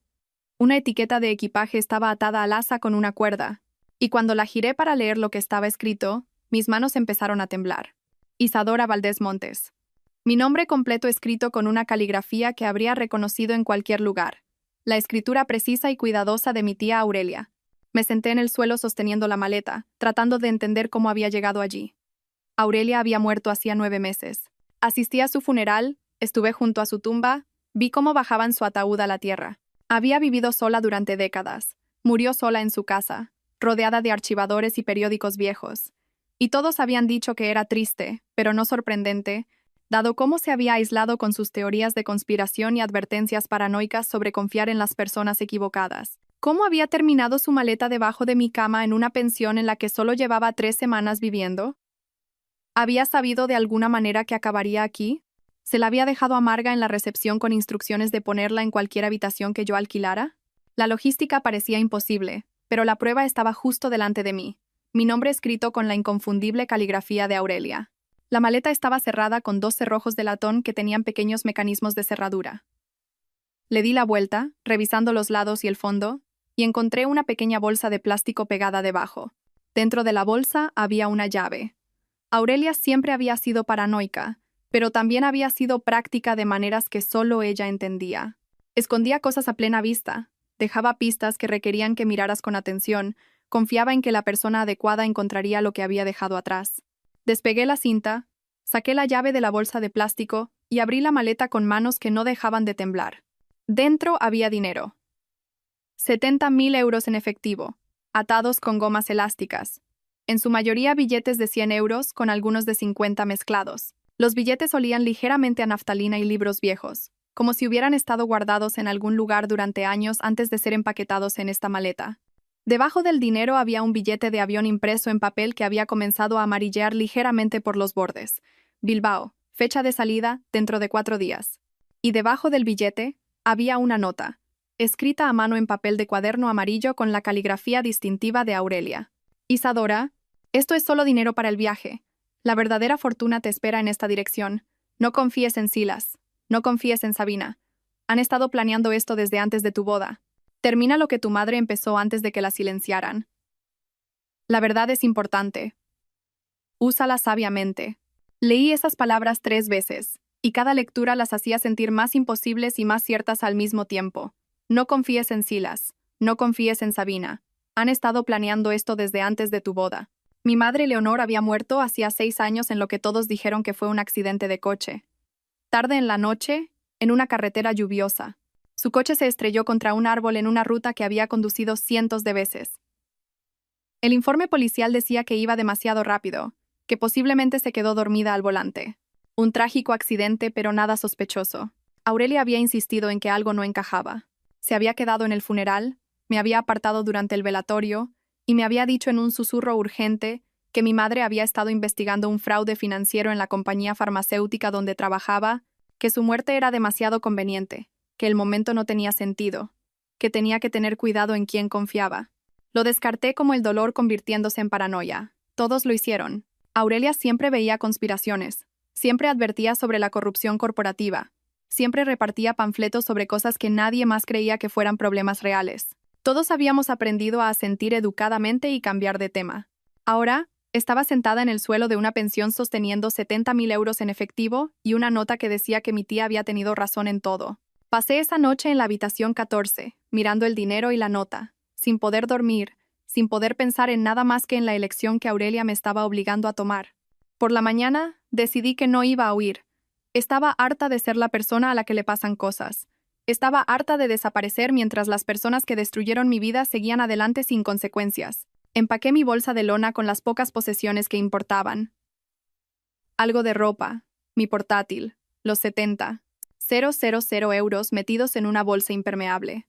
Una etiqueta de equipaje estaba atada al asa con una cuerda, y cuando la giré para leer lo que estaba escrito, mis manos empezaron a temblar. Isadora Valdés Montes. Mi nombre completo escrito con una caligrafía que habría reconocido en cualquier lugar. La escritura precisa y cuidadosa de mi tía Aurelia. Me senté en el suelo sosteniendo la maleta, tratando de entender cómo había llegado allí. Aurelia había muerto hacía 9 meses. Asistí a su funeral, estuve junto a su tumba, vi cómo bajaban su ataúd a la tierra. Había vivido sola durante décadas. Murió sola en su casa, rodeada de archivadores y periódicos viejos. Y todos habían dicho que era triste, pero no sorprendente, dado cómo se había aislado con sus teorías de conspiración y advertencias paranoicas sobre confiar en las personas equivocadas. ¿Cómo había terminado su maleta debajo de mi cama en una pensión en la que solo llevaba 3 semanas viviendo? ¿Había sabido de alguna manera que acabaría aquí? ¿Se la había dejado amarga en la recepción con instrucciones de ponerla en cualquier habitación que yo alquilara? La logística parecía imposible, pero la prueba estaba justo delante de mí. Mi nombre escrito con la inconfundible caligrafía de Aurelia. La maleta estaba cerrada con 2 cerrojos de latón que tenían pequeños mecanismos de cerradura. Le di la vuelta, revisando los lados y el fondo, y encontré una pequeña bolsa de plástico pegada debajo. Dentro de la bolsa había una llave. Aurelia siempre había sido paranoica, pero también había sido práctica de maneras que solo ella entendía. Escondía cosas a plena vista, dejaba pistas que requerían que miraras con atención, confiaba en que la persona adecuada encontraría lo que había dejado atrás. Despegué la cinta, saqué la llave de la bolsa de plástico y abrí la maleta con manos que no dejaban de temblar. Dentro había dinero. 70.000 euros en efectivo, atados con gomas elásticas. En su mayoría billetes de 100 euros con algunos de 50 mezclados. Los billetes olían ligeramente a naftalina y libros viejos, como si hubieran estado guardados en algún lugar durante años antes de ser empaquetados en esta maleta. Debajo del dinero había un billete de avión impreso en papel que había comenzado a amarillear ligeramente por los bordes. Bilbao, fecha de salida, dentro de 4 días. Y debajo del billete había una nota, escrita a mano en papel de cuaderno amarillo con la caligrafía distintiva de Aurelia. Isadora, esto es solo dinero para el viaje. La verdadera fortuna te espera en esta dirección. No confíes en Silas. No confíes en Sabina. Han estado planeando esto desde antes de tu boda. Termina lo que tu madre empezó antes de que la silenciaran. La verdad es importante. Úsala sabiamente. Leí esas palabras 3 veces, y cada lectura las hacía sentir más imposibles y más ciertas al mismo tiempo. No confíes en Silas. No confíes en Sabina. Han estado planeando esto desde antes de tu boda. Mi madre Leonor había muerto hacía 6 años en lo que todos dijeron que fue un accidente de coche. Tarde en la noche, en una carretera lluviosa. Su coche se estrelló contra un árbol en una ruta que había conducido cientos de veces. El informe policial decía que iba demasiado rápido, que posiblemente se quedó dormida al volante. Un trágico accidente, pero nada sospechoso. Aurelia había insistido en que algo no encajaba. Se había quedado en el funeral, me había apartado durante el velatorio, y me había dicho en un susurro urgente que mi madre había estado investigando un fraude financiero en la compañía farmacéutica donde trabajaba, que su muerte era demasiado conveniente, que el momento no tenía sentido, que tenía que tener cuidado en quién confiaba. Lo descarté como el dolor convirtiéndose en paranoia. Todos lo hicieron. Aurelia siempre veía conspiraciones, siempre advertía sobre la corrupción corporativa, siempre repartía panfletos sobre cosas que nadie más creía que fueran problemas reales. Todos habíamos aprendido a asentir educadamente y cambiar de tema. Ahora, estaba sentada en el suelo de una pensión sosteniendo 70.000 euros en efectivo y una nota que decía que mi tía había tenido razón en todo. Pasé esa noche en la habitación 14, mirando el dinero y la nota, sin poder dormir, sin poder pensar en nada más que en la elección que Aurelia me estaba obligando a tomar. Por la mañana, decidí que no iba a huir. Estaba harta de ser la persona a la que le pasan cosas. Estaba harta de desaparecer mientras las personas que destruyeron mi vida seguían adelante sin consecuencias. Empaqué mi bolsa de lona con las pocas posesiones que importaban. Algo de ropa, mi portátil, los 70,000 euros metidos en una bolsa impermeable.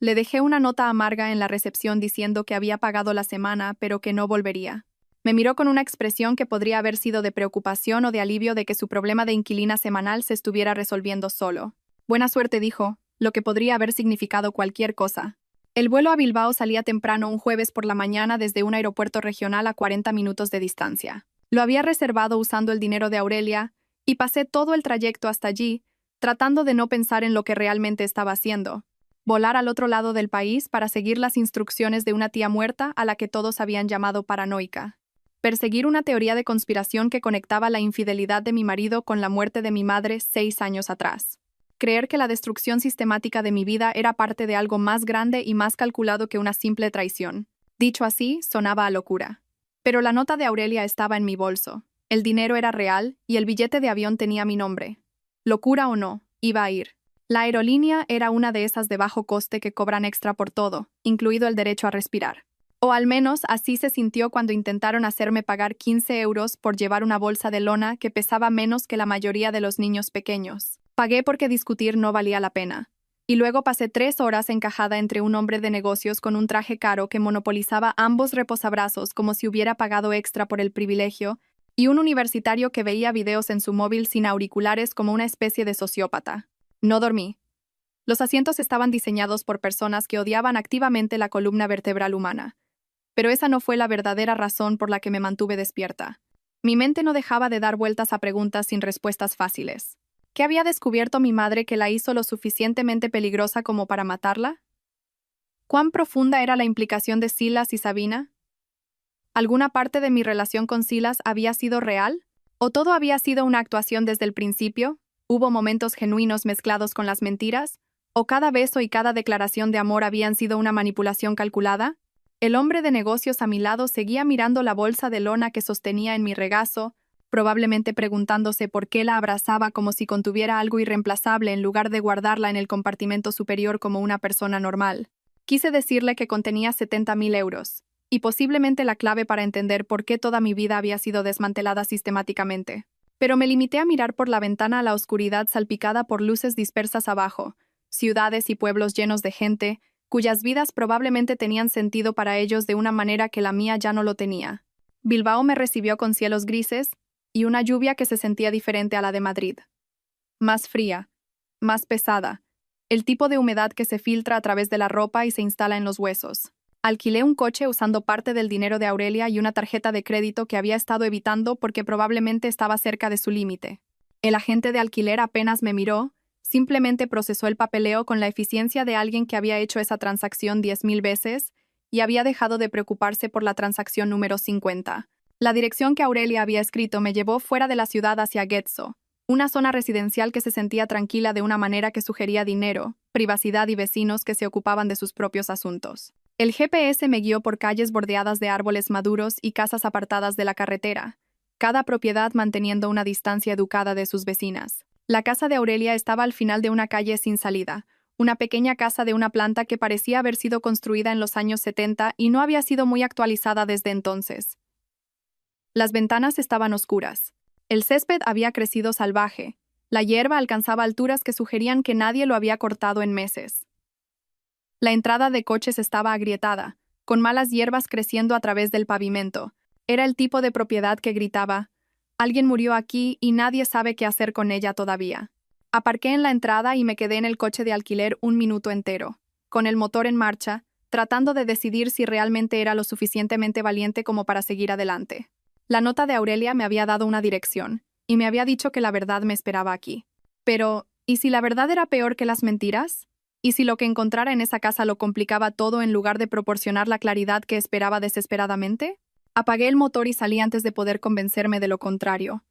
Le dejé una nota amarga en la recepción diciendo que había pagado la semana, pero que no volvería. Me miró con una expresión que podría haber sido de preocupación o de alivio de que su problema de inquilina semanal se estuviera resolviendo solo. Buena suerte, dijo, lo que podría haber significado cualquier cosa. El vuelo a Bilbao salía temprano un jueves por la mañana desde un aeropuerto regional a 40 minutos de distancia. Lo había reservado usando el dinero de Aurelia, y pasé todo el trayecto hasta allí, tratando de no pensar en lo que realmente estaba haciendo. Volar al otro lado del país para seguir las instrucciones de una tía muerta a la que todos habían llamado paranoica. Perseguir una teoría de conspiración que conectaba la infidelidad de mi marido con la muerte de mi madre 6 años atrás. Creer que la destrucción sistemática de mi vida era parte de algo más grande y más calculado que una simple traición. Dicho así, sonaba a locura. Pero la nota de Aurelia estaba en mi bolso. El dinero era real y el billete de avión tenía mi nombre. Locura o no, iba a ir. La aerolínea era una de esas de bajo coste que cobran extra por todo, incluido el derecho a respirar. O al menos así se sintió cuando intentaron hacerme pagar 15 euros por llevar una bolsa de lona que pesaba menos que la mayoría de los niños pequeños. Pagué porque discutir no valía la pena. Y luego pasé 3 horas encajada entre un hombre de negocios con un traje caro que monopolizaba ambos reposabrazos como si hubiera pagado extra por el privilegio, y un universitario que veía videos en su móvil sin auriculares como una especie de sociópata. No dormí. Los asientos estaban diseñados por personas que odiaban activamente la columna vertebral humana. Pero esa no fue la verdadera razón por la que me mantuve despierta. Mi mente no dejaba de dar vueltas a preguntas sin respuestas fáciles. ¿Qué había descubierto mi madre que la hizo lo suficientemente peligrosa como para matarla? ¿Cuán profunda era la implicación de Silas y Sabina? ¿Alguna parte de mi relación con Silas había sido real? ¿O todo había sido una actuación desde el principio? ¿Hubo momentos genuinos mezclados con las mentiras? ¿O cada beso y cada declaración de amor habían sido una manipulación calculada? El hombre de negocios a mi lado seguía mirando la bolsa de lona que sostenía en mi regazo, probablemente preguntándose por qué la abrazaba como si contuviera algo irreemplazable en lugar de guardarla en el compartimento superior como una persona normal. Quise decirle que contenía 70.000 euros, y posiblemente la clave para entender por qué toda mi vida había sido desmantelada sistemáticamente. Pero me limité a mirar por la ventana a la oscuridad salpicada por luces dispersas abajo, ciudades y pueblos llenos de gente, cuyas vidas probablemente tenían sentido para ellos de una manera que la mía ya no lo tenía. Bilbao me recibió con cielos grises y una lluvia que se sentía diferente a la de Madrid. Más fría, más pesada, el tipo de humedad que se filtra a través de la ropa y se instala en los huesos. Alquilé un coche usando parte del dinero de Aurelia y una tarjeta de crédito que había estado evitando porque probablemente estaba cerca de su límite. El agente de alquiler apenas me miró, simplemente procesó el papeleo con la eficiencia de alguien que había hecho esa transacción 10.000 veces y había dejado de preocuparse por la transacción número 50. La dirección que Aurelia había escrito me llevó fuera de la ciudad hacia Getxo, una zona residencial que se sentía tranquila de una manera que sugería dinero, privacidad y vecinos que se ocupaban de sus propios asuntos. El GPS me guió por calles bordeadas de árboles maduros y casas apartadas de la carretera, cada propiedad manteniendo una distancia educada de sus vecinas. La casa de Aurelia estaba al final de una calle sin salida, una pequeña casa de una planta que parecía haber sido construida en los años 70 y no había sido muy actualizada desde entonces. Las ventanas estaban oscuras. El césped había crecido salvaje. La hierba alcanzaba alturas que sugerían que nadie lo había cortado en meses. La entrada de coches estaba agrietada, con malas hierbas creciendo a través del pavimento. Era el tipo de propiedad que gritaba: «Alguien murió aquí y nadie sabe qué hacer con ella todavía». Aparqué en la entrada y me quedé en el coche de alquiler un minuto entero, con el motor en marcha, tratando de decidir si realmente era lo suficientemente valiente como para seguir adelante. La nota de Aurelia me había dado una dirección, y me había dicho que la verdad me esperaba aquí. Pero, ¿y si la verdad era peor que las mentiras? ¿Y si lo que encontrara en esa casa lo complicaba todo en lugar de proporcionar la claridad que esperaba desesperadamente? Apagué el motor y salí antes de poder convencerme de lo contrario.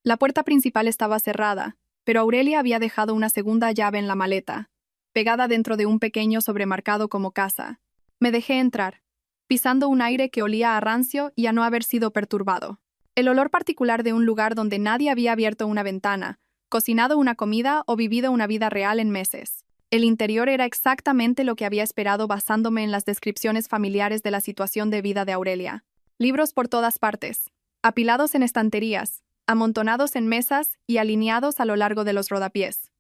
La puerta principal estaba cerrada, pero Aurelia había dejado una segunda llave en la maleta, pegada dentro de un pequeño sobremarcado como casa. Me dejé entrar, pisando un aire que olía a rancio y a no haber sido perturbado. El olor particular de un lugar donde nadie había abierto una ventana, cocinado una comida o vivido una vida real en meses. El interior era exactamente lo que había esperado basándome en las descripciones familiares de la situación de vida de Aurelia. Libros por todas partes, apilados en estanterías, amontonados en mesas y alineados a lo largo de los rodapiés.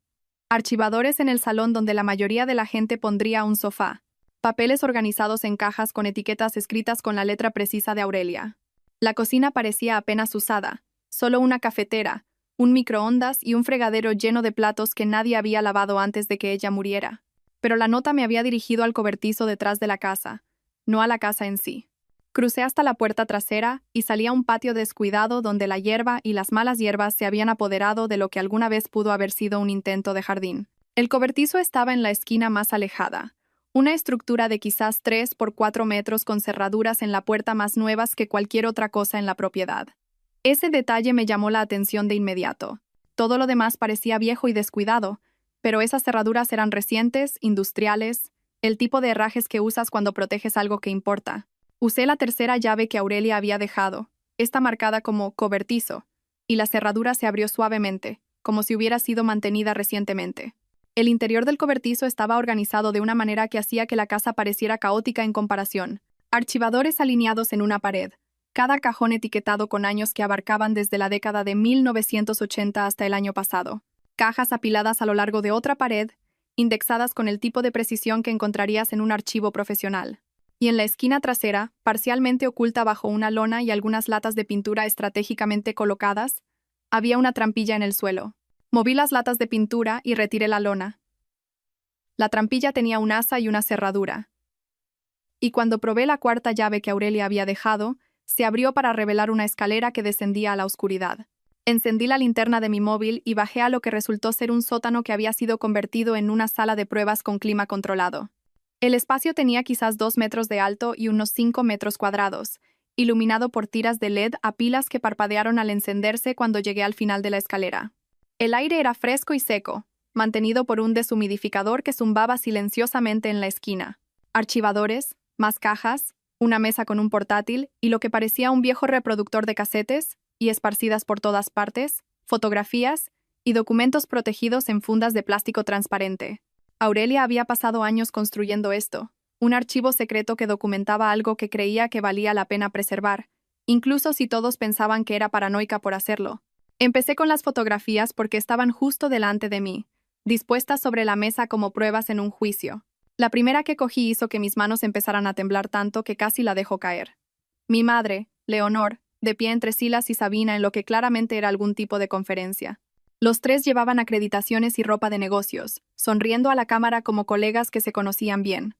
Archivadores en el salón donde la mayoría de la gente pondría un sofá. Papeles organizados en cajas con etiquetas escritas con la letra precisa de Aurelia. La cocina parecía apenas usada, solo una cafetera, un microondas y un fregadero lleno de platos que nadie había lavado antes de que ella muriera. Pero la nota me había dirigido al cobertizo detrás de la casa, no a la casa en sí. Crucé hasta la puerta trasera y salí a un patio descuidado donde la hierba y las malas hierbas se habían apoderado de lo que alguna vez pudo haber sido un intento de jardín. El cobertizo estaba en la esquina más alejada, una estructura de quizás 3 por 4 metros con cerraduras en la puerta más nuevas que cualquier otra cosa en la propiedad. Ese detalle me llamó la atención de inmediato. Todo lo demás parecía viejo y descuidado, pero esas cerraduras eran recientes, industriales, el tipo de herrajes que usas cuando proteges algo que importa. Usé la tercera llave que Aurelia había dejado, esta marcada como cobertizo, y la cerradura se abrió suavemente, como si hubiera sido mantenida recientemente. El interior del cobertizo estaba organizado de una manera que hacía que la casa pareciera caótica en comparación. Archivadores alineados en una pared, cada cajón etiquetado con años que abarcaban desde la década de 1980 hasta el año pasado. Cajas apiladas a lo largo de otra pared, indexadas con el tipo de precisión que encontrarías en un archivo profesional. Y en la esquina trasera, parcialmente oculta bajo una lona y algunas latas de pintura estratégicamente colocadas, había una trampilla en el suelo. Moví las latas de pintura y retiré la lona. La trampilla tenía un asa y una cerradura. Y cuando probé la cuarta llave que Aurelia había dejado, se abrió para revelar una escalera que descendía a la oscuridad. Encendí la linterna de mi móvil y bajé a lo que resultó ser un sótano que había sido convertido en una sala de pruebas con clima controlado. El espacio tenía quizás 2 metros de alto y unos 5 metros cuadrados, iluminado por tiras de LED a pilas que parpadearon al encenderse cuando llegué al final de la escalera. El aire era fresco y seco, mantenido por un deshumidificador que zumbaba silenciosamente en la esquina. Archivadores, más cajas, una mesa con un portátil y lo que parecía un viejo reproductor de casetes, y esparcidas por todas partes, fotografías y documentos protegidos en fundas de plástico transparente. Aurelia había pasado años construyendo esto, un archivo secreto que documentaba algo que creía que valía la pena preservar, incluso si todos pensaban que era paranoica por hacerlo. Empecé con las fotografías porque estaban justo delante de mí, dispuestas sobre la mesa como pruebas en un juicio. La primera que cogí hizo que mis manos empezaran a temblar tanto que casi la dejó caer. Mi madre, Leonor, de pie entre Silas y Sabina en lo que claramente era algún tipo de conferencia. Los tres llevaban acreditaciones y ropa de negocios, sonriendo a la cámara como colegas que se conocían bien.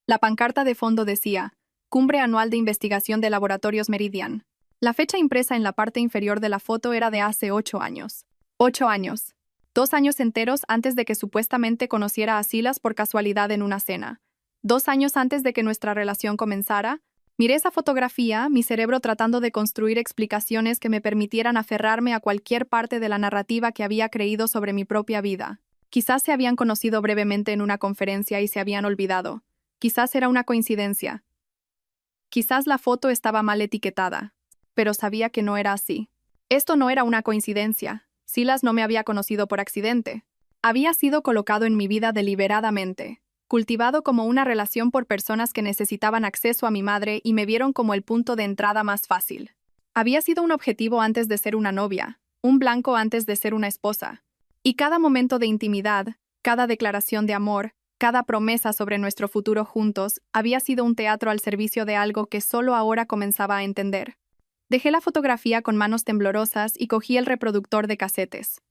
La pancarta de fondo decía, Cumbre Anual de Investigación de Laboratorios Meridian. La fecha impresa en la parte inferior de la foto era de hace 8 años. 8 años. 2 años enteros antes de que supuestamente conociera a Silas por casualidad en una cena. 2 años antes de que nuestra relación comenzara. Miré esa fotografía, mi cerebro tratando de construir explicaciones que me permitieran aferrarme a cualquier parte de la narrativa que había creído sobre mi propia vida. Quizás se habían conocido brevemente en una conferencia y se habían olvidado. Quizás era una coincidencia. Quizás la foto estaba mal etiquetada. Pero sabía que no era así. Esto no era una coincidencia. Silas no me había conocido por accidente. Había sido colocado en mi vida deliberadamente. Cultivado como una relación por personas que necesitaban acceso a mi madre y me vieron como el punto de entrada más fácil. Había sido un objetivo antes de ser una novia, un blanco antes de ser una esposa. Y cada momento de intimidad, cada declaración de amor, cada promesa sobre nuestro futuro juntos, había sido un teatro al servicio de algo que solo ahora comenzaba a entender. Dejé la fotografía con manos temblorosas y cogí el reproductor de casetes.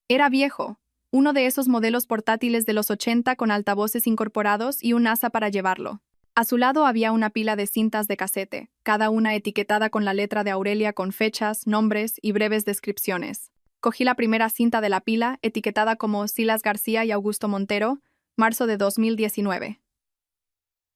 Era viejo. Uno de esos modelos portátiles de los 80 con altavoces incorporados y un asa para llevarlo. A su lado había una pila de cintas de casete, cada una etiquetada con la letra de Aurelia con fechas, nombres y breves descripciones. Cogí la primera cinta de la pila, etiquetada como Silas García y Augusto Montero, marzo de 2019.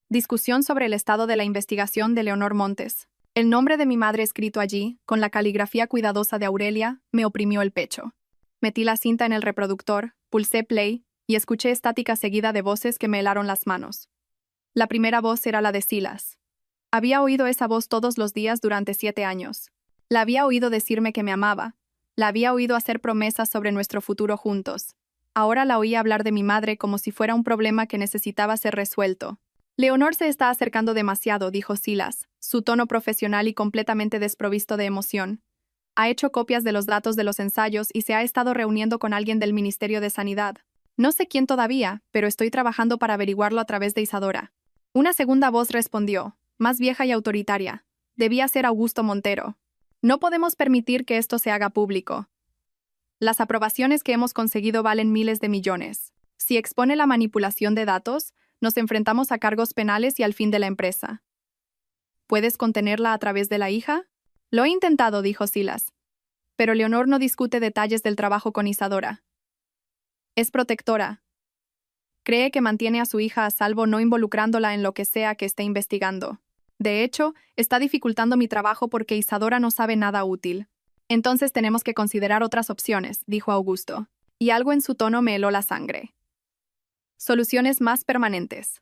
Discusión sobre el estado de la investigación de Leonor Montes. El nombre de mi madre escrito allí, con la caligrafía cuidadosa de Aurelia, me oprimió el pecho. Metí la cinta en el reproductor, pulsé play y escuché estática seguida de voces que me helaron las manos. La primera voz era la de Silas. Había oído esa voz todos los días durante 7 años. La había oído decirme que me amaba. La había oído hacer promesas sobre nuestro futuro juntos. Ahora la oía hablar de mi madre como si fuera un problema que necesitaba ser resuelto. Leonor se está acercando demasiado, dijo Silas, su tono profesional y completamente desprovisto de emoción. Ha hecho copias de los datos de los ensayos y se ha estado reuniendo con alguien del Ministerio de Sanidad. No sé quién todavía, pero estoy trabajando para averiguarlo a través de Isadora. Una segunda voz respondió, más vieja y autoritaria. Debía ser Augusto Montero. No podemos permitir que esto se haga público. Las aprobaciones que hemos conseguido valen miles de millones. Si expone la manipulación de datos, nos enfrentamos a cargos penales y al fin de la empresa. ¿Puedes contenerla a través de la hija? Lo he intentado, dijo Silas. Pero Leonor no discute detalles del trabajo con Isadora. Es protectora. Cree que mantiene a su hija a salvo no involucrándola en lo que sea que esté investigando. De hecho, está dificultando mi trabajo porque Isadora no sabe nada útil. Entonces tenemos que considerar otras opciones, dijo Augusto, y algo en su tono me heló la sangre. Soluciones más permanentes.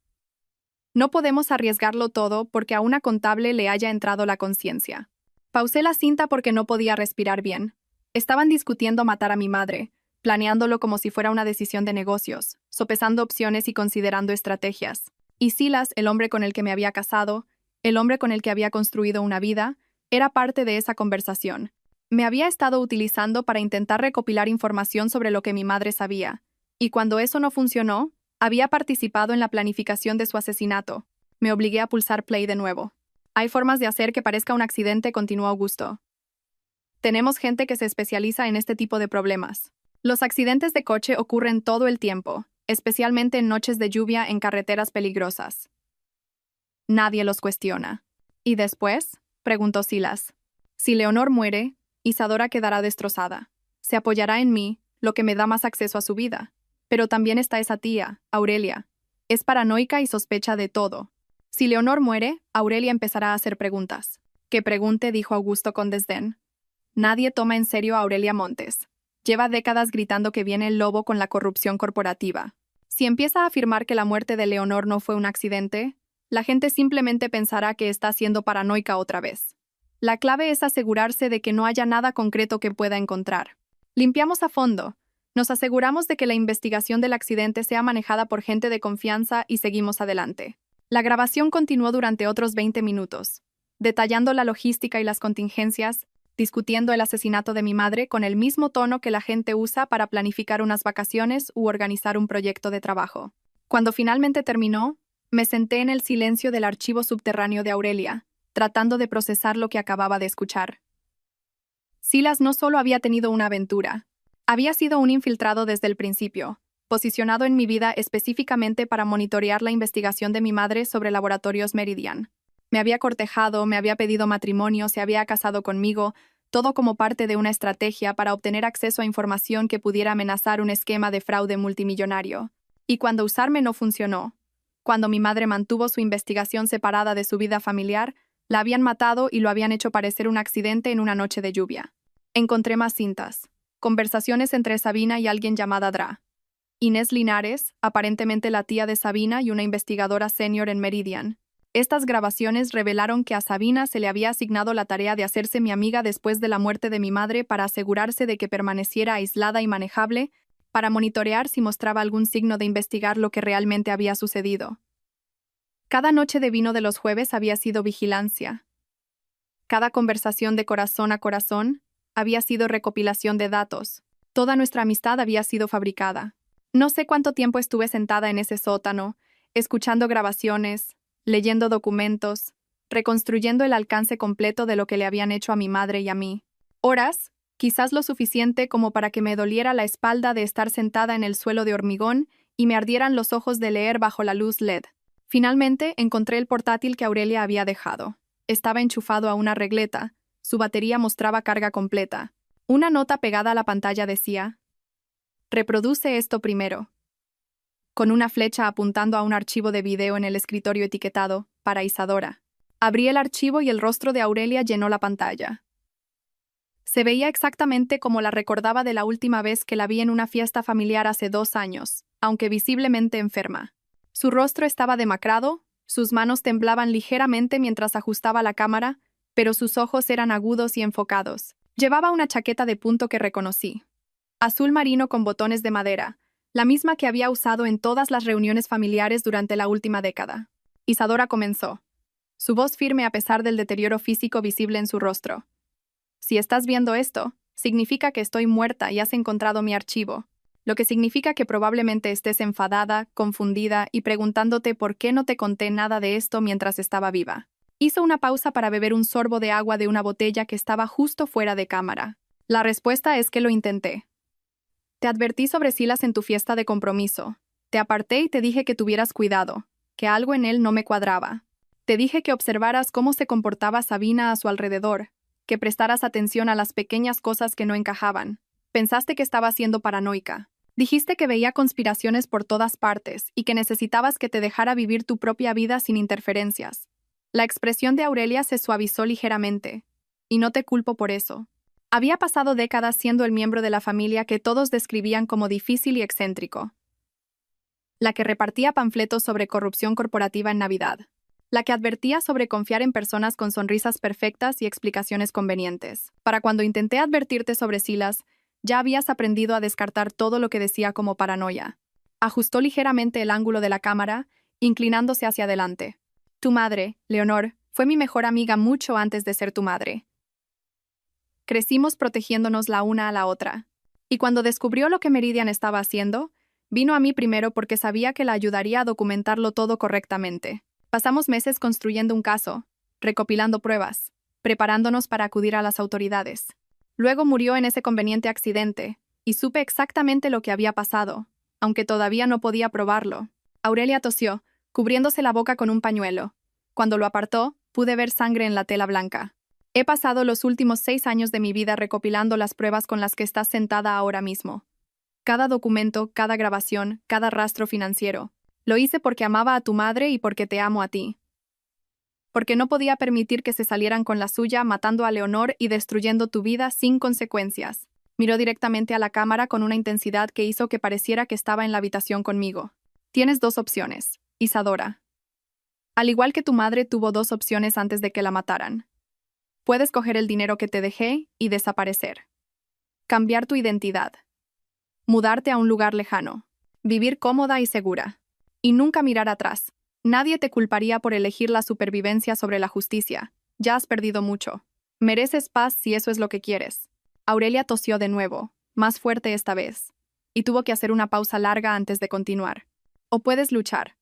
No podemos arriesgarlo todo porque a una contable le haya entrado la conciencia. Pausé la cinta porque no podía respirar bien. Estaban discutiendo matar a mi madre, planeándolo como si fuera una decisión de negocios, sopesando opciones y considerando estrategias. Y Silas, el hombre con el que me había casado, el hombre con el que había construido una vida, era parte de esa conversación. Me había estado utilizando para intentar recopilar información sobre lo que mi madre sabía, y cuando eso no funcionó, había participado en la planificación de su asesinato. Me obligué a pulsar play de nuevo. Hay formas de hacer que parezca un accidente, continuó Augusto. Tenemos gente que se especializa en este tipo de problemas. Los accidentes de coche ocurren todo el tiempo, especialmente en noches de lluvia en carreteras peligrosas. Nadie los cuestiona. ¿Y después? Preguntó Silas. Si Leonor muere, Isadora quedará destrozada. Se apoyará en mí, lo que me da más acceso a su vida. Pero también está esa tía, Aurelia. Es paranoica y sospecha de todo. Si Leonor muere, Aurelia empezará a hacer preguntas. Que pregunte, dijo Augusto con desdén. Nadie toma en serio a Aurelia Montes. Lleva décadas gritando que viene el lobo con la corrupción corporativa. Si empieza a afirmar que la muerte de Leonor no fue un accidente, la gente simplemente pensará que está siendo paranoica otra vez. La clave es asegurarse de que no haya nada concreto que pueda encontrar. Limpiamos a fondo. Nos aseguramos de que la investigación del accidente sea manejada por gente de confianza y seguimos adelante. La grabación continuó durante otros 20 minutos, detallando la logística y las contingencias, discutiendo el asesinato de mi madre con el mismo tono que la gente usa para planificar unas vacaciones u organizar un proyecto de trabajo. Cuando finalmente terminó, me senté en el silencio del archivo subterráneo de Aurelia, tratando de procesar lo que acababa de escuchar. Silas no solo había tenido una aventura, había sido un infiltrado desde el principio, posicionado en mi vida específicamente para monitorear la investigación de mi madre sobre Laboratorios Meridian. Me había cortejado, me había pedido matrimonio, se había casado conmigo, todo como parte de una estrategia para obtener acceso a información que pudiera amenazar un esquema de fraude multimillonario. Y cuando usarme no funcionó, cuando mi madre mantuvo su investigación separada de su vida familiar, la habían matado y lo habían hecho parecer un accidente en una noche de lluvia. Encontré más cintas. Conversaciones entre Sabina y alguien llamada Dra. Inés Linares, aparentemente la tía de Sabina y una investigadora senior en Meridian. Estas grabaciones revelaron que a Sabina se le había asignado la tarea de hacerse mi amiga después de la muerte de mi madre para asegurarse de que permaneciera aislada y manejable, para monitorear si mostraba algún signo de investigar lo que realmente había sucedido. Cada noche de vino de los jueves había sido vigilancia. Cada conversación de corazón a corazón había sido recopilación de datos. Toda nuestra amistad había sido fabricada. No sé cuánto tiempo estuve sentada en ese sótano, escuchando grabaciones, leyendo documentos, reconstruyendo el alcance completo de lo que le habían hecho a mi madre y a mí. Horas, quizás lo suficiente como para que me doliera la espalda de estar sentada en el suelo de hormigón y me ardieran los ojos de leer bajo la luz LED. Finalmente, encontré el portátil que Aurelia había dejado. Estaba enchufado a una regleta. Su batería mostraba carga completa. Una nota pegada a la pantalla decía: reproduce esto primero. Con una flecha apuntando a un archivo de video en el escritorio etiquetado, para Isadora. Abrí el archivo y el rostro de Aurelia llenó la pantalla. Se veía exactamente como la recordaba de la última vez que la vi en una fiesta familiar hace 2 años, aunque visiblemente enferma. Su rostro estaba demacrado, sus manos temblaban ligeramente mientras ajustaba la cámara, pero sus ojos eran agudos y enfocados. Llevaba una chaqueta de punto que reconocí. Azul marino con botones de madera, la misma que había usado en todas las reuniones familiares durante la última década. Isadora comenzó, su voz firme a pesar del deterioro físico visible en su rostro. Si estás viendo esto, significa que estoy muerta y has encontrado mi archivo, lo que significa que probablemente estés enfadada, confundida y preguntándote por qué no te conté nada de esto mientras estaba viva. Hizo una pausa para beber un sorbo de agua de una botella que estaba justo fuera de cámara. La respuesta es que lo intenté. Te advertí sobre Silas en tu fiesta de compromiso. Te aparté y te dije que tuvieras cuidado, que algo en él no me cuadraba. Te dije que observaras cómo se comportaba Sabina a su alrededor, que prestaras atención a las pequeñas cosas que no encajaban. Pensaste que estaba siendo paranoica. Dijiste que veía conspiraciones por todas partes y que necesitabas que te dejara vivir tu propia vida sin interferencias. La expresión de Aurelia se suavizó ligeramente, y no te culpo por eso. Había pasado décadas siendo el miembro de la familia que todos describían como difícil y excéntrico. La que repartía panfletos sobre corrupción corporativa en Navidad. La que advertía sobre confiar en personas con sonrisas perfectas y explicaciones convenientes. Para cuando intenté advertirte sobre Silas, ya habías aprendido a descartar todo lo que decía como paranoia. Ajustó ligeramente el ángulo de la cámara, inclinándose hacia adelante. Tu madre, Leonor, fue mi mejor amiga mucho antes de ser tu madre. Crecimos protegiéndonos la una a la otra. Y cuando descubrió lo que Meridian estaba haciendo, vino a mí primero porque sabía que la ayudaría a documentarlo todo correctamente. Pasamos meses construyendo un caso, recopilando pruebas, preparándonos para acudir a las autoridades. Luego murió en ese conveniente accidente, y supe exactamente lo que había pasado, aunque todavía no podía probarlo. Aurelia tosió, cubriéndose la boca con un pañuelo. Cuando lo apartó, pude ver sangre en la tela blanca. He pasado los últimos 6 años de mi vida recopilando las pruebas con las que estás sentada ahora mismo. Cada documento, cada grabación, cada rastro financiero. Lo hice porque amaba a tu madre y porque te amo a ti. Porque no podía permitir que se salieran con la suya matando a Leonor y destruyendo tu vida sin consecuencias. Miró directamente a la cámara con una intensidad que hizo que pareciera que estaba en la habitación conmigo. Tienes 2 opciones, Isadora. Al igual que tu madre tuvo 2 opciones antes de que la mataran. Puedes coger el dinero que te dejé y desaparecer. Cambiar tu identidad. Mudarte a un lugar lejano. Vivir cómoda y segura. Y nunca mirar atrás. Nadie te culparía por elegir la supervivencia sobre la justicia. Ya has perdido mucho. Mereces paz si eso es lo que quieres. Aurelia tosió de nuevo, más fuerte esta vez, y tuvo que hacer una pausa larga antes de continuar. O puedes luchar.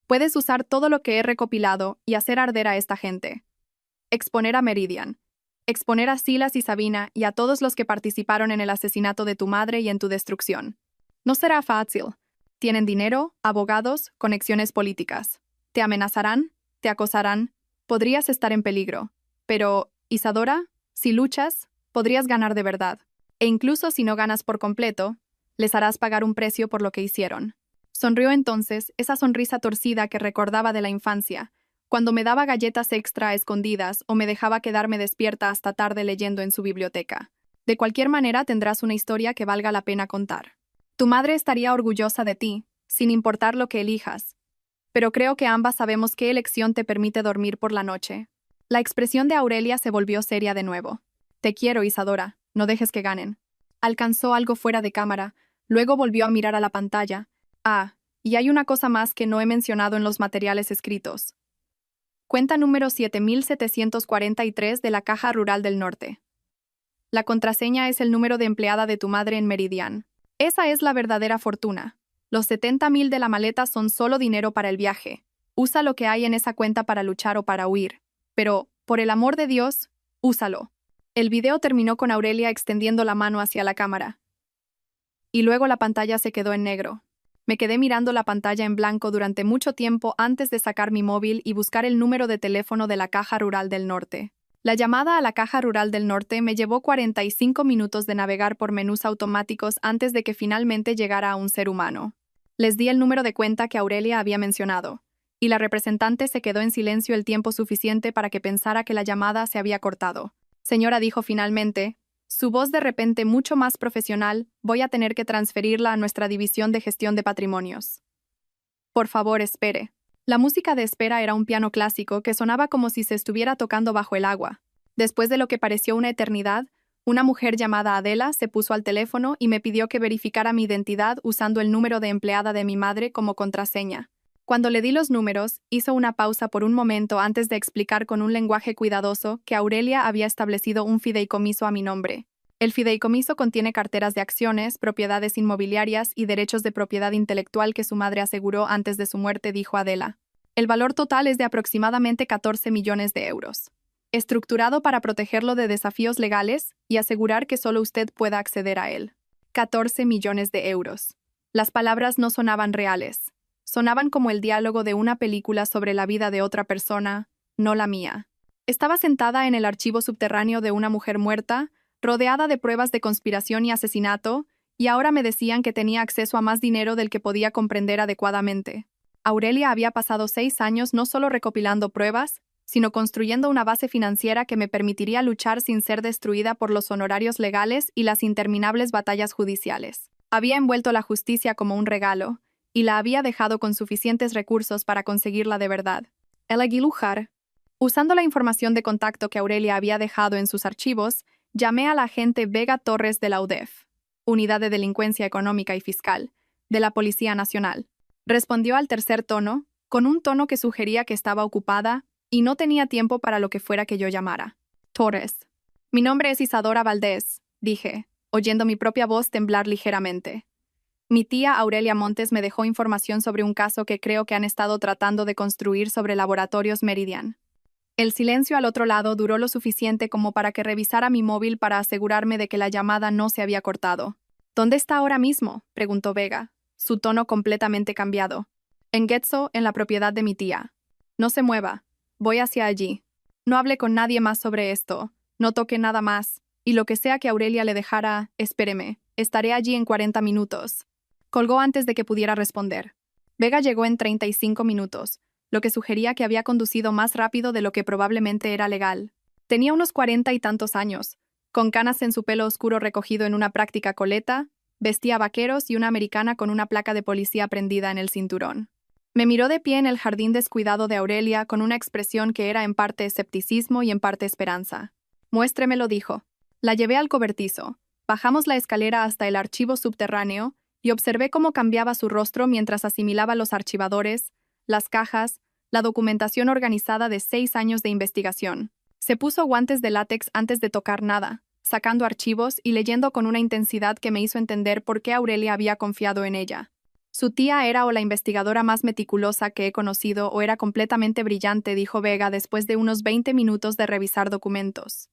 Puedes usar todo lo que he recopilado y hacer arder a esta gente. Exponer a Meridian. Exponer a Silas y Sabina y a todos los que participaron en el asesinato de tu madre y en tu destrucción. No será fácil. Tienen dinero, abogados, conexiones políticas. Te amenazarán, te acosarán, podrías estar en peligro. Pero, Isadora, si luchas, podrías ganar de verdad. E incluso si no ganas por completo, les harás pagar un precio por lo que hicieron. Sonrió entonces, esa sonrisa torcida que recordaba de la infancia, cuando me daba galletas extra a escondidas o me dejaba quedarme despierta hasta tarde leyendo en su biblioteca. De cualquier manera tendrás una historia que valga la pena contar. Tu madre estaría orgullosa de ti, sin importar lo que elijas. Pero creo que ambas sabemos qué elección te permite dormir por la noche. La expresión de Aurelia se volvió seria de nuevo. Te quiero, Isadora, no dejes que ganen. Alcanzó algo fuera de cámara, luego volvió a mirar a la pantalla. Ah, y hay una cosa más que no he mencionado en los materiales escritos. Cuenta número 7743 de la Caja Rural del Norte. La contraseña es el número de empleada de tu madre en Meridian. Esa es la verdadera fortuna. Los 70,000 de la maleta son solo dinero para el viaje. Usa lo que hay en esa cuenta para luchar o para huir. Pero, por el amor de Dios, úsalo. El video terminó con Aurelia extendiendo la mano hacia la cámara. Y luego la pantalla se quedó en negro. Me quedé mirando la pantalla en blanco durante mucho tiempo antes de sacar mi móvil y buscar el número de teléfono de la Caja Rural del Norte. La llamada a la Caja Rural del Norte me llevó 45 minutos de navegar por menús automáticos antes de que finalmente llegara a un ser humano. Les di el número de cuenta que Aurelia había mencionado, y la representante se quedó en silencio el tiempo suficiente para que pensara que la llamada se había cortado. Señora, dijo finalmente, su voz de repente mucho más profesional, voy a tener que transferirla a nuestra división de gestión de patrimonios. Por favor, espere. La música de espera era un piano clásico que sonaba como si se estuviera tocando bajo el agua. Después de lo que pareció una eternidad, Una mujer llamada Adela se puso al teléfono y me pidió que verificara mi identidad usando el número de empleada de mi madre como contraseña. Cuando le di los números, hizo una pausa por un momento antes de explicar con un lenguaje cuidadoso que Aurelia había establecido un fideicomiso a mi nombre. El fideicomiso contiene carteras de acciones, propiedades inmobiliarias y derechos de propiedad intelectual que su madre aseguró antes de su muerte, dijo Adela. El valor total es de aproximadamente 14 millones de euros. Estructurado para protegerlo de desafíos legales y asegurar que solo usted pueda acceder a él. 14 millones de euros. Las palabras no sonaban reales. Sonaban como el diálogo de una película sobre la vida de otra persona, no la mía. Estaba sentada en el archivo subterráneo de una mujer muerta, rodeada de pruebas de conspiración y asesinato, y ahora me decían que tenía acceso a más dinero del que podía comprender adecuadamente. Aurelia había pasado 6 años no solo recopilando pruebas, sino construyendo una base financiera que me permitiría luchar sin ser destruida por los honorarios legales y las interminables batallas judiciales. Había envuelto la justicia como un regalo, y la había dejado con suficientes recursos para conseguirla de verdad. El aguilujar. Usando la información de contacto que Aurelia había dejado en sus archivos, llamé a la agente Vega Torres de la UDEF, Unidad de Delincuencia Económica y Fiscal, de la Policía Nacional. Respondió al tercer tono, con un tono que sugería que estaba ocupada y no tenía tiempo para lo que fuera que yo llamara. Torres. Mi nombre es Isadora Valdés, dije, oyendo mi propia voz temblar ligeramente. Mi tía Aurelia Montes me dejó información sobre un caso que creo que han estado tratando de construir sobre Laboratorios Meridian. El silencio al otro lado duró lo suficiente como para que revisara mi móvil para asegurarme de que la llamada no se había cortado. ¿Dónde está ahora mismo?, preguntó Vega, su tono completamente cambiado. En Getxo, en la propiedad de mi tía. No se mueva. Voy hacia allí. No hable con nadie más sobre esto. No toque nada más. Y lo que sea que Aurelia le dejara, espéreme. Estaré allí en 40 minutos. Colgó antes de que pudiera responder. Vega llegó en 35 minutos, lo que sugería que había conducido más rápido de lo que probablemente era legal. Tenía unos 40 y tantos años, con canas en su pelo oscuro recogido en una práctica coleta, vestía vaqueros y una americana con una placa de policía prendida en el cinturón. Me miró de pie en el jardín descuidado de Aurelia con una expresión que era en parte escepticismo y en parte esperanza. Muéstremelo, dijo. La llevé al cobertizo. Bajamos la escalera hasta el archivo subterráneo y observé cómo cambiaba su rostro mientras asimilaba los archivadores, las cajas, la documentación organizada de 6 años de investigación. Se puso guantes de látex antes de tocar nada, sacando archivos y leyendo con una intensidad que me hizo entender por qué Aurelia había confiado en ella. Su tía era o la investigadora más meticulosa que he conocido o era completamente brillante, dijo Vega después de unos 20 minutos de revisar documentos.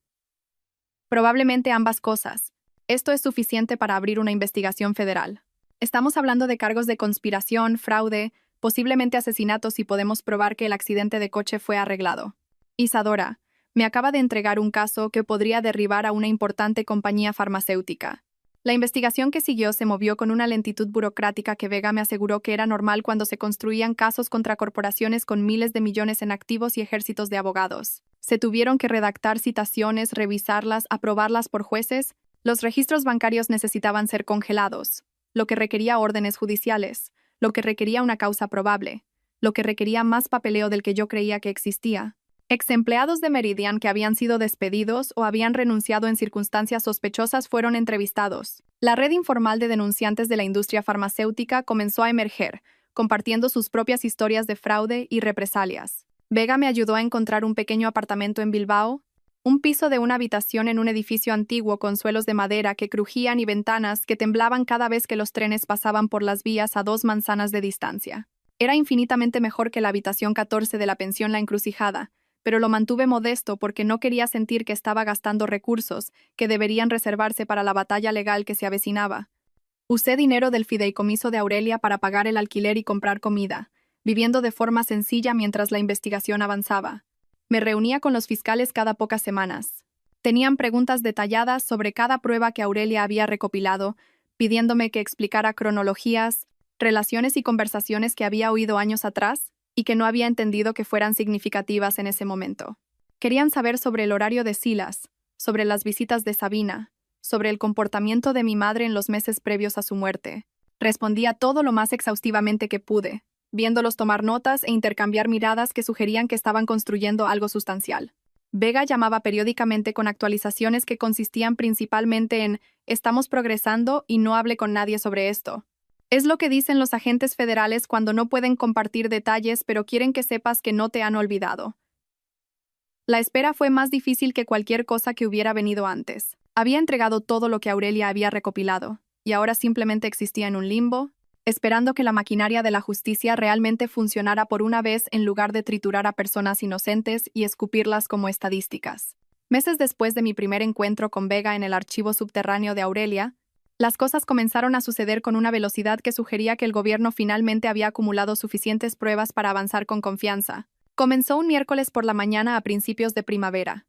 Probablemente ambas cosas. Esto es suficiente para abrir una investigación federal. Estamos hablando de cargos de conspiración, fraude, posiblemente asesinato si podemos probar que el accidente de coche fue arreglado. Isadora, me acaba de entregar un caso que podría derribar a una importante compañía farmacéutica. La investigación que siguió se movió con una lentitud burocrática que Vega me aseguró que era normal cuando se construían casos contra corporaciones con miles de millones en activos y ejércitos de abogados. Se tuvieron que redactar citaciones, revisarlas, aprobarlas por jueces. Los registros bancarios necesitaban ser congelados, lo que requería órdenes judiciales, lo que requería una causa probable, lo que requería más papeleo del que yo creía que existía. Ex empleados de Meridian que habían sido despedidos o habían renunciado en circunstancias sospechosas fueron entrevistados. La red informal de denunciantes de la industria farmacéutica comenzó a emerger, compartiendo sus propias historias de fraude y represalias. Vega me ayudó a encontrar un pequeño apartamento en Bilbao, un piso de una habitación en un edificio antiguo con suelos de madera que crujían y ventanas que temblaban cada vez que los trenes pasaban por las vías a 2 manzanas de distancia. Era infinitamente mejor que la habitación 14 de la pensión La Encrucijada, pero lo mantuve modesto porque no quería sentir que estaba gastando recursos que deberían reservarse para la batalla legal que se avecinaba. Usé dinero del fideicomiso de Aurelia para pagar el alquiler y comprar comida, viviendo de forma sencilla mientras la investigación avanzaba. Me reunía con los fiscales cada pocas semanas. Tenían preguntas detalladas sobre cada prueba que Aurelia había recopilado, pidiéndome que explicara cronologías, relaciones y conversaciones que había oído años atrás y que no había entendido que fueran significativas en ese momento. Querían saber sobre el horario de Silas, sobre las visitas de Sabina, sobre el comportamiento de mi madre en los meses previos a su muerte. Respondía todo lo más exhaustivamente que pude, viéndolos tomar notas e intercambiar miradas que sugerían que estaban construyendo algo sustancial. Vega llamaba periódicamente con actualizaciones que consistían principalmente en «estamos progresando y no hable con nadie sobre esto». Es lo que dicen los agentes federales cuando no pueden compartir detalles pero quieren que sepas que no te han olvidado. La espera fue más difícil que cualquier cosa que hubiera venido antes. Había entregado todo lo que Aurelia había recopilado, y ahora simplemente existía en un limbo, esperando que la maquinaria de la justicia realmente funcionara por una vez en lugar de triturar a personas inocentes y escupirlas como estadísticas. Meses después de mi primer encuentro con Vega en el archivo subterráneo de Aurelia, las cosas comenzaron a suceder con una velocidad que sugería que el gobierno finalmente había acumulado suficientes pruebas para avanzar con confianza. Comenzó un miércoles por la mañana a principios de primavera.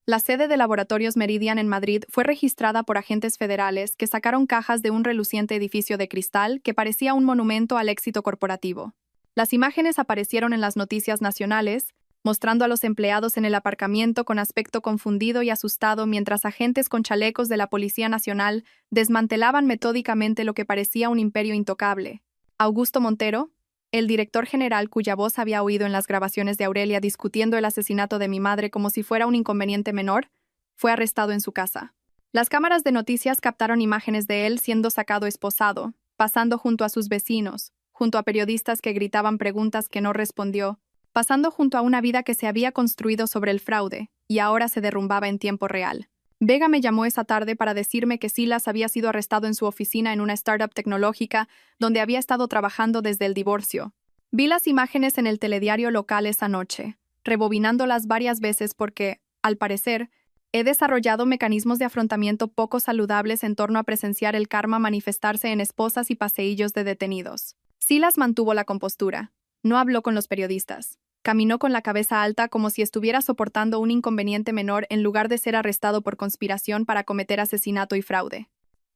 La sede de Laboratorios Meridian en Madrid fue registrada por agentes federales que sacaron cajas de un reluciente edificio de cristal que parecía un monumento al éxito corporativo. Las imágenes aparecieron en las noticias nacionales, mostrando a los empleados en el aparcamiento con aspecto confundido y asustado mientras agentes con chalecos de la Policía Nacional desmantelaban metódicamente lo que parecía un imperio intocable. Augusto Montero, el director general cuya voz había oído en las grabaciones de Aurelia discutiendo el asesinato de mi madre como si fuera un inconveniente menor, fue arrestado en su casa. Las cámaras de noticias captaron imágenes de él siendo sacado esposado, pasando junto a sus vecinos, junto a periodistas que gritaban preguntas que no respondió, pasando junto a una vida que se había construido sobre el fraude y ahora se derrumbaba en tiempo real. Vega me llamó esa tarde para decirme que Silas había sido arrestado en su oficina en una startup tecnológica donde había estado trabajando desde el divorcio. Vi las imágenes en el telediario local esa noche, rebobinándolas varias veces porque, al parecer, he desarrollado mecanismos de afrontamiento poco saludables en torno a presenciar el karma manifestarse en esposas y paseillos de detenidos. Silas mantuvo la compostura. No habló con los periodistas. Caminó con la cabeza alta como si estuviera soportando un inconveniente menor en lugar de ser arrestado por conspiración para cometer asesinato y fraude.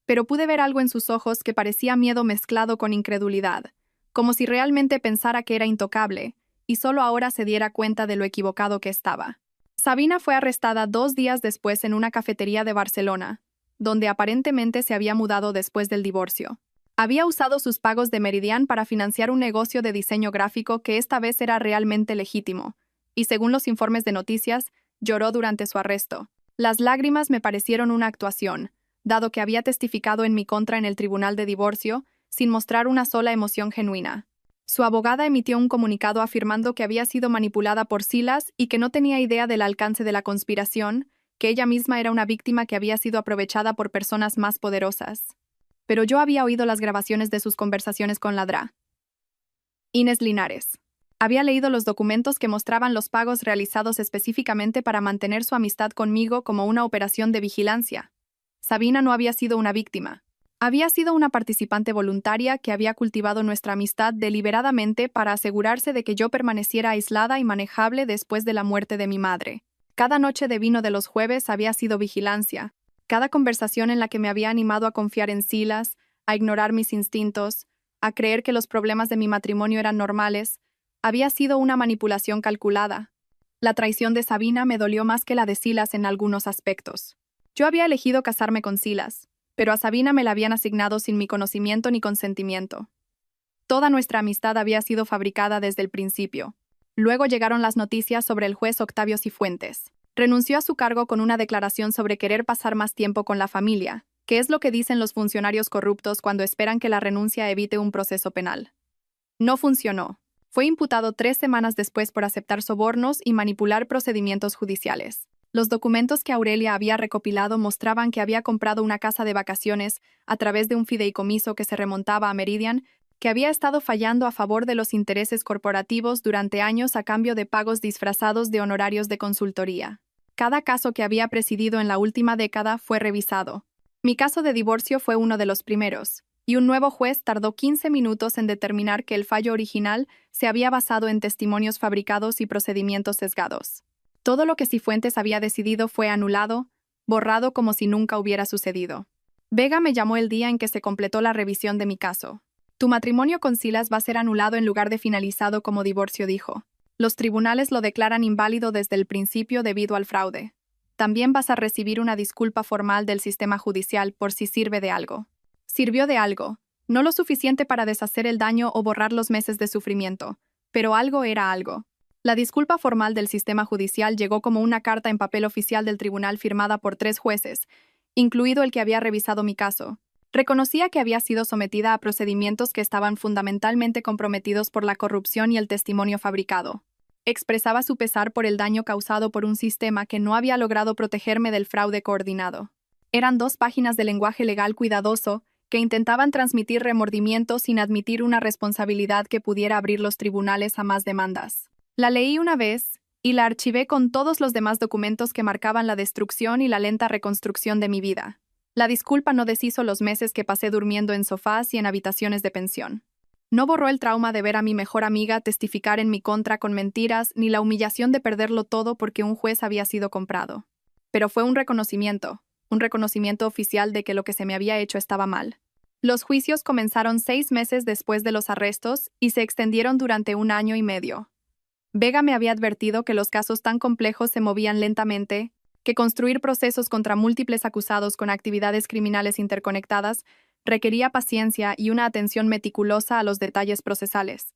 Pero pude ver algo en sus ojos que parecía miedo mezclado con incredulidad, como si realmente pensara que era intocable, y solo ahora se diera cuenta de lo equivocado que estaba. Sabina fue arrestada 2 días después en una cafetería de Barcelona, donde aparentemente se había mudado después del divorcio. Había usado sus pagos de Meridian para financiar un negocio de diseño gráfico que esta vez era realmente legítimo, y según los informes de noticias, lloró durante su arresto. Las lágrimas me parecieron una actuación, dado que había testificado en mi contra en el tribunal de divorcio, sin mostrar una sola emoción genuina. Su abogada emitió un comunicado afirmando que había sido manipulada por Silas y que no tenía idea del alcance de la conspiración, que ella misma era una víctima que había sido aprovechada por personas más poderosas. Pero yo había oído las grabaciones de sus conversaciones con la Dra. Inés Linares. Había leído los documentos que mostraban los pagos realizados específicamente para mantener su amistad conmigo como una operación de vigilancia. Sabina no había sido una víctima. Había sido una participante voluntaria que había cultivado nuestra amistad deliberadamente para asegurarse de que yo permaneciera aislada y manejable después de la muerte de mi madre. Cada noche de vino de los jueves había sido vigilancia. Cada conversación en la que me había animado a confiar en Silas, a ignorar mis instintos, a creer que los problemas de mi matrimonio eran normales, había sido una manipulación calculada. La traición de Sabina me dolió más que la de Silas en algunos aspectos. Yo había elegido casarme con Silas, pero a Sabina me la habían asignado sin mi conocimiento ni consentimiento. Toda nuestra amistad había sido fabricada desde el principio. Luego llegaron las noticias sobre el juez Octavio Cifuentes. Renunció a su cargo con una declaración sobre querer pasar más tiempo con la familia, que es lo que dicen los funcionarios corruptos cuando esperan que la renuncia evite un proceso penal. No funcionó. Fue imputado 3 semanas después por aceptar sobornos y manipular procedimientos judiciales. Los documentos que Aurelia había recopilado mostraban que había comprado una casa de vacaciones a través de un fideicomiso que se remontaba a Meridian, que había estado fallando a favor de los intereses corporativos durante años a cambio de pagos disfrazados de honorarios de consultoría. Cada caso que había presidido en la última década fue revisado. Mi caso de divorcio fue uno de los primeros, y un nuevo juez tardó 15 minutos en determinar que el fallo original se había basado en testimonios fabricados y procedimientos sesgados. Todo lo que Cifuentes había decidido fue anulado, borrado como si nunca hubiera sucedido. Vega me llamó el día en que se completó la revisión de mi caso. Tu matrimonio con Silas va a ser anulado en lugar de finalizado como divorcio, dijo. Los tribunales lo declaran inválido desde el principio debido al fraude. También vas a recibir una disculpa formal del sistema judicial por si sirve de algo. Sirvió de algo, no lo suficiente para deshacer el daño o borrar los meses de sufrimiento, pero algo era algo. La disculpa formal del sistema judicial llegó como una carta en papel oficial del tribunal firmada por 3 jueces, incluido el que había revisado mi caso. Reconocía que había sido sometida a procedimientos que estaban fundamentalmente comprometidos por la corrupción y el testimonio fabricado. Expresaba su pesar por el daño causado por un sistema que no había logrado protegerme del fraude coordinado. Eran 2 páginas de lenguaje legal cuidadoso que intentaban transmitir remordimiento sin admitir una responsabilidad que pudiera abrir los tribunales a más demandas. La leí una vez y la archivé con todos los demás documentos que marcaban la destrucción y la lenta reconstrucción de mi vida. La disculpa no deshizo los meses que pasé durmiendo en sofás y en habitaciones de pensión. No borró el trauma de ver a mi mejor amiga testificar en mi contra con mentiras, ni la humillación de perderlo todo porque un juez había sido comprado. Pero fue un reconocimiento oficial de que lo que se me había hecho estaba mal. Los juicios comenzaron 6 meses después de los arrestos y se extendieron durante 1 año y medio. Vega me había advertido que los casos tan complejos se movían lentamente, que construir procesos contra múltiples acusados con actividades criminales interconectadas requería paciencia y una atención meticulosa a los detalles procesales.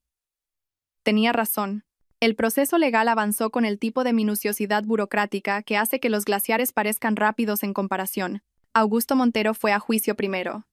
Tenía razón. El proceso legal avanzó con el tipo de minuciosidad burocrática que hace que los glaciares parezcan rápidos en comparación. Augusto Montero fue a juicio primero.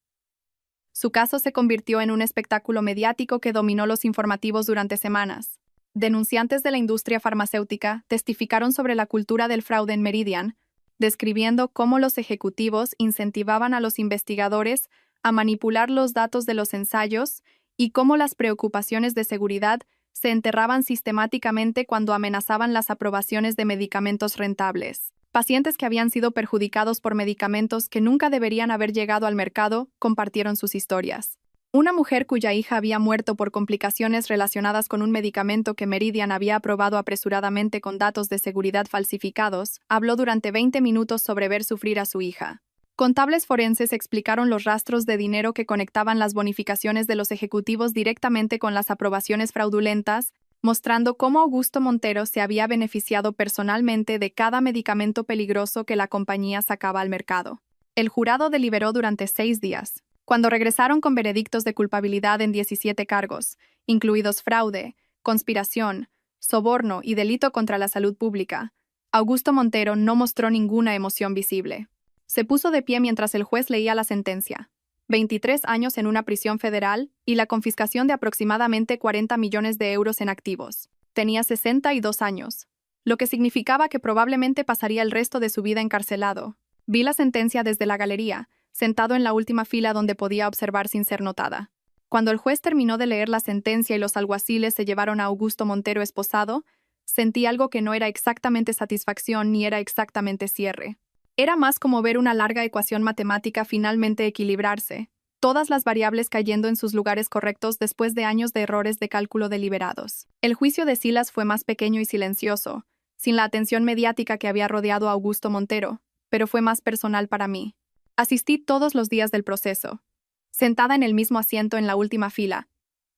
Su caso se convirtió en un espectáculo mediático que dominó los informativos durante semanas. Denunciantes de la industria farmacéutica testificaron sobre la cultura del fraude en Meridian, describiendo cómo los ejecutivos incentivaban a los investigadores a manipular los datos de los ensayos y cómo las preocupaciones de seguridad se enterraban sistemáticamente cuando amenazaban las aprobaciones de medicamentos rentables. Pacientes que habían sido perjudicados por medicamentos que nunca deberían haber llegado al mercado compartieron sus historias. Una mujer cuya hija había muerto por complicaciones relacionadas con un medicamento que Meridian había aprobado apresuradamente con datos de seguridad falsificados, habló durante 20 minutos sobre ver sufrir a su hija. Contables forenses explicaron los rastros de dinero que conectaban las bonificaciones de los ejecutivos directamente con las aprobaciones fraudulentas, mostrando cómo Augusto Montero se había beneficiado personalmente de cada medicamento peligroso que la compañía sacaba al mercado. El jurado deliberó durante 6 días. Cuando regresaron con veredictos de culpabilidad en 17 cargos, incluidos fraude, conspiración, soborno y delito contra la salud pública, Augusto Montero no mostró ninguna emoción visible. Se puso de pie mientras el juez leía la sentencia. 23 años en una prisión federal y la confiscación de aproximadamente 40 millones de euros en activos. Tenía 62 años, lo que significaba que probablemente pasaría el resto de su vida encarcelado. Vi la sentencia desde la galería, sentado en la última fila donde podía observar sin ser notada. Cuando el juez terminó de leer la sentencia y los alguaciles se llevaron a Augusto Montero esposado, sentí algo que no era exactamente satisfacción ni era exactamente cierre. Era más como ver una larga ecuación matemática finalmente equilibrarse, todas las variables cayendo en sus lugares correctos después de años de errores de cálculo deliberados. El juicio de Silas fue más pequeño y silencioso, sin la atención mediática que había rodeado a Augusto Montero, pero fue más personal para mí. Asistí todos los días del proceso, sentada en el mismo asiento en la última fila,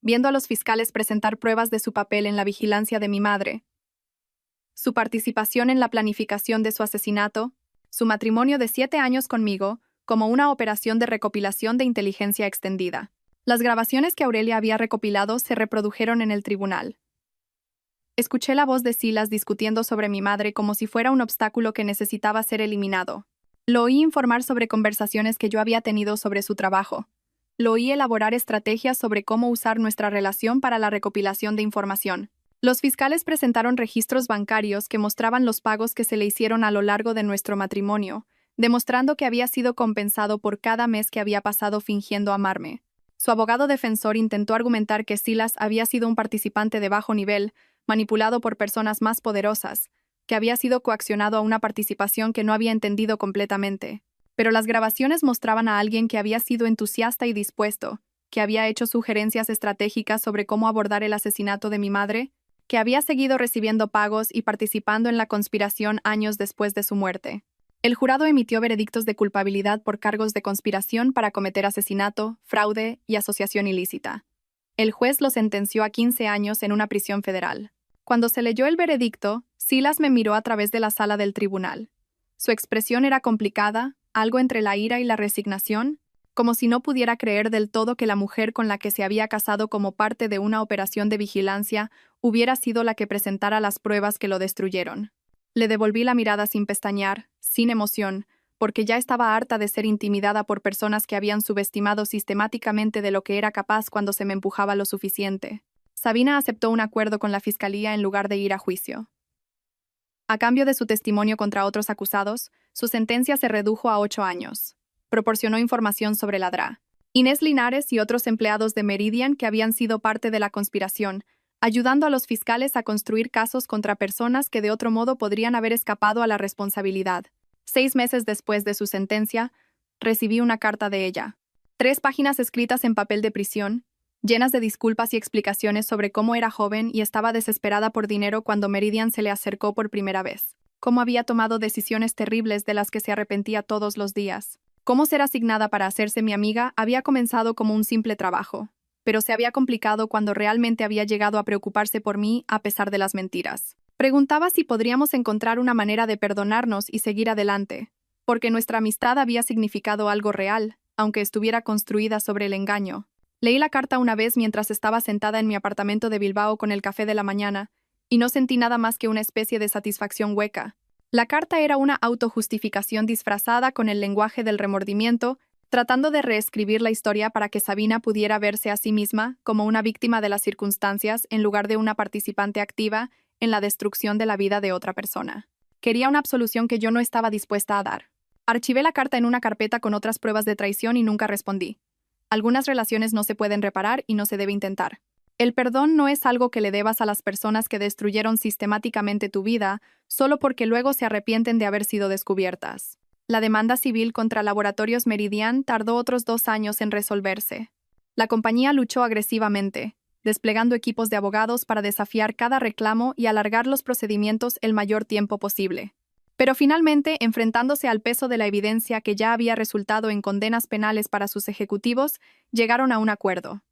viendo a los fiscales presentar pruebas de su papel en la vigilancia de mi madre, su participación en la planificación de su asesinato, su matrimonio de 7 años conmigo, como una operación de recopilación de inteligencia extendida. Las grabaciones que Aurelia había recopilado se reprodujeron en el tribunal. Escuché la voz de Silas discutiendo sobre mi madre como si fuera un obstáculo que necesitaba ser eliminado. Lo oí informar sobre conversaciones que yo había tenido sobre su trabajo. Lo oí elaborar estrategias sobre cómo usar nuestra relación para la recopilación de información. Los fiscales presentaron registros bancarios que mostraban los pagos que se le hicieron a lo largo de nuestro matrimonio, demostrando que había sido compensado por cada mes que había pasado fingiendo amarme. Su abogado defensor intentó argumentar que Silas había sido un participante de bajo nivel, manipulado por personas más poderosas, que había sido coaccionado a una participación que no había entendido completamente. Pero las grabaciones mostraban a alguien que había sido entusiasta y dispuesto, que había hecho sugerencias estratégicas sobre cómo abordar el asesinato de mi madre, que había seguido recibiendo pagos y participando en la conspiración años después de su muerte. El jurado emitió veredictos de culpabilidad por cargos de conspiración para cometer asesinato, fraude y asociación ilícita. El juez lo sentenció a 15 años en una prisión federal. Cuando se leyó el veredicto, Silas me miró a través de la sala del tribunal. Su expresión era complicada, algo entre la ira y la resignación, como si no pudiera creer del todo que la mujer con la que se había casado como parte de una operación de vigilancia hubiera sido la que presentara las pruebas que lo destruyeron. Le devolví la mirada sin pestañear, sin emoción, porque ya estaba harta de ser intimidada por personas que habían subestimado sistemáticamente de lo que era capaz cuando se me empujaba lo suficiente. Sabina aceptó un acuerdo con la fiscalía en lugar de ir a juicio. A cambio de su testimonio contra otros acusados, su sentencia se redujo a 8 años. Proporcionó información sobre la DRA. Inés Linares y otros empleados de Meridian que habían sido parte de la conspiración, ayudando a los fiscales a construir casos contra personas que de otro modo podrían haber escapado a la responsabilidad. 6 meses después de su sentencia, recibí una carta de ella. 3 páginas escritas en papel de prisión, llenas de disculpas y explicaciones sobre cómo era joven y estaba desesperada por dinero cuando Meridian se le acercó por primera vez. Cómo había tomado decisiones terribles de las que se arrepentía todos los días. Cómo ser asignada para hacerse mi amiga había comenzado como un simple trabajo, pero se había complicado cuando realmente había llegado a preocuparse por mí a pesar de las mentiras. Preguntaba si podríamos encontrar una manera de perdonarnos y seguir adelante, porque nuestra amistad había significado algo real, aunque estuviera construida sobre el engaño. Leí la carta una vez mientras estaba sentada en mi apartamento de Bilbao con el café de la mañana, y no sentí nada más que una especie de satisfacción hueca. La carta era una autojustificación disfrazada con el lenguaje del remordimiento, tratando de reescribir la historia para que Sabina pudiera verse a sí misma como una víctima de las circunstancias en lugar de una participante activa en la destrucción de la vida de otra persona. Quería una absolución que yo no estaba dispuesta a dar. Archivé la carta en una carpeta con otras pruebas de traición y nunca respondí. Algunas relaciones no se pueden reparar y no se debe intentar. El perdón no es algo que le debas a las personas que destruyeron sistemáticamente tu vida solo porque luego se arrepienten de haber sido descubiertas. La demanda civil contra Laboratorios Meridian tardó otros 2 años en resolverse. La compañía luchó agresivamente, desplegando equipos de abogados para desafiar cada reclamo y alargar los procedimientos el mayor tiempo posible. Pero finalmente, enfrentándose al peso de la evidencia que ya había resultado en condenas penales para sus ejecutivos, llegaron a un acuerdo.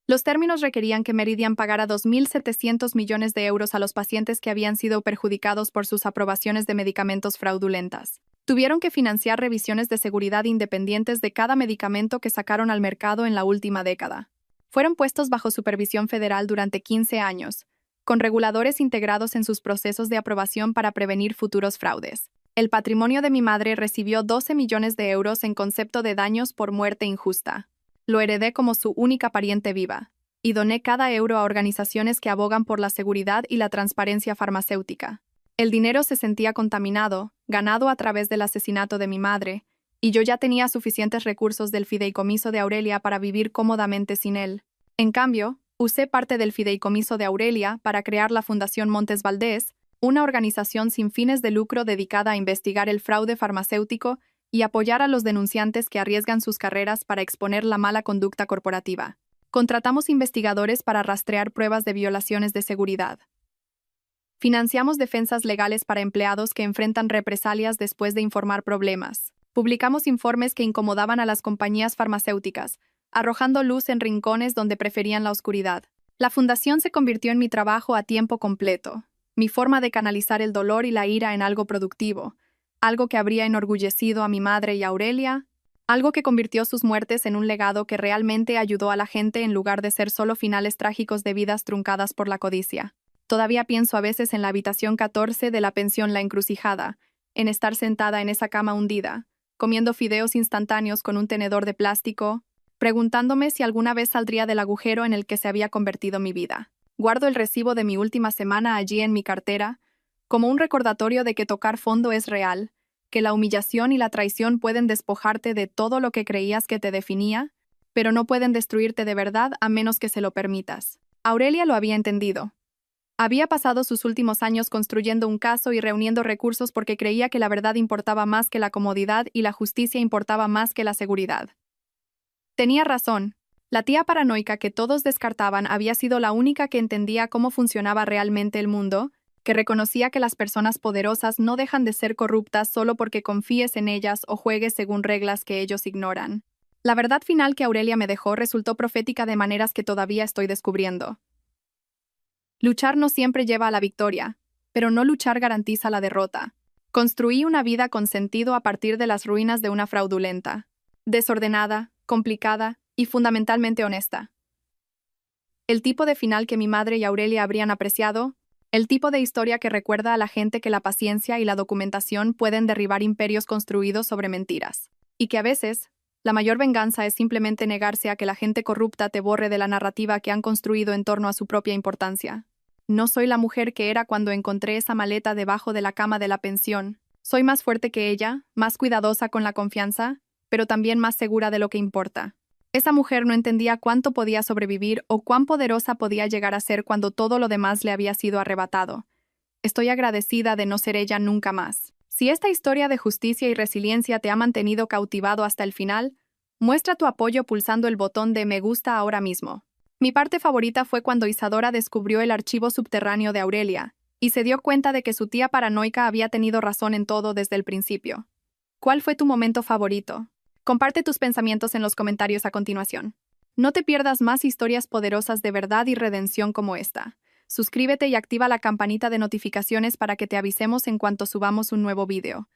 Los términos requerían que Meridian pagara 2.700 millones de euros a los pacientes que habían sido perjudicados por sus aprobaciones de medicamentos fraudulentas. Tuvieron que financiar revisiones de seguridad independientes de cada medicamento que sacaron al mercado en la última década. Fueron puestos bajo supervisión federal durante 15 años, con reguladores integrados en sus procesos de aprobación para prevenir futuros fraudes. El patrimonio de mi madre recibió 12 millones de euros en concepto de daños por muerte injusta. Lo heredé como su única pariente viva, y doné cada euro a organizaciones que abogan por la seguridad y la transparencia farmacéutica. El dinero se sentía contaminado, ganado a través del asesinato de mi madre, y yo ya tenía suficientes recursos del fideicomiso de Aurelia para vivir cómodamente sin él. En cambio, usé parte del fideicomiso de Aurelia para crear la Fundación Montes Valdés, una organización sin fines de lucro dedicada a investigar el fraude farmacéutico y apoyar a los denunciantes que arriesgan sus carreras para exponer la mala conducta corporativa. Contratamos investigadores para rastrear pruebas de violaciones de seguridad. Financiamos defensas legales para empleados que enfrentan represalias después de informar problemas. Publicamos informes que incomodaban a las compañías farmacéuticas, arrojando luz en rincones donde preferían la oscuridad. La fundación se convirtió en mi trabajo a tiempo completo, mi forma de canalizar el dolor y la ira en algo productivo, algo que habría enorgullecido a mi madre y a Aurelia, algo que convirtió sus muertes en un legado que realmente ayudó a la gente en lugar de ser solo finales trágicos de vidas truncadas por la codicia. Todavía pienso a veces en la habitación 14 de la pensión La Encrucijada, en estar sentada en esa cama hundida, comiendo fideos instantáneos con un tenedor de plástico, preguntándome si alguna vez saldría del agujero en el que se había convertido mi vida. Guardo el recibo de mi última semana allí en mi cartera, como un recordatorio de que tocar fondo es real, que la humillación y la traición pueden despojarte de todo lo que creías que te definía, pero no pueden destruirte de verdad a menos que se lo permitas. Aurelia lo había entendido. Había pasado sus últimos años construyendo un caso y reuniendo recursos porque creía que la verdad importaba más que la comodidad y la justicia importaba más que la seguridad. Tenía razón. La tía paranoica que todos descartaban había sido la única que entendía cómo funcionaba realmente el mundo, que reconocía que las personas poderosas no dejan de ser corruptas solo porque confíes en ellas o juegues según reglas que ellos ignoran. La verdad final que Aurelia me dejó resultó profética de maneras que todavía estoy descubriendo. Luchar no siempre lleva a la victoria, pero no luchar garantiza la derrota. Construí una vida con sentido a partir de las ruinas de una fraudulenta, desordenada, complicada y fundamentalmente honesta. El tipo de final que mi madre y Aurelia habrían apreciado, el tipo de historia que recuerda a la gente que la paciencia y la documentación pueden derribar imperios construidos sobre mentiras. Y que a veces, la mayor venganza es simplemente negarse a que la gente corrupta te borre de la narrativa que han construido en torno a su propia importancia. No soy la mujer que era cuando encontré esa maleta debajo de la cama de la pensión. Soy más fuerte que ella, más cuidadosa con la confianza, pero también más segura de lo que importa. Esa mujer no entendía cuánto podía sobrevivir o cuán poderosa podía llegar a ser cuando todo lo demás le había sido arrebatado. Estoy agradecida de no ser ella nunca más. Si esta historia de justicia y resiliencia te ha mantenido cautivado hasta el final, muestra tu apoyo pulsando el botón de me gusta ahora mismo. Mi parte favorita fue cuando Isadora descubrió el archivo subterráneo de Aurelia y se dio cuenta de que su tía paranoica había tenido razón en todo desde el principio. ¿Cuál fue tu momento favorito? Comparte tus pensamientos en los comentarios a continuación. No te pierdas más historias poderosas de verdad y redención como esta. Suscríbete y activa la campanita de notificaciones para que te avisemos en cuanto subamos un nuevo video.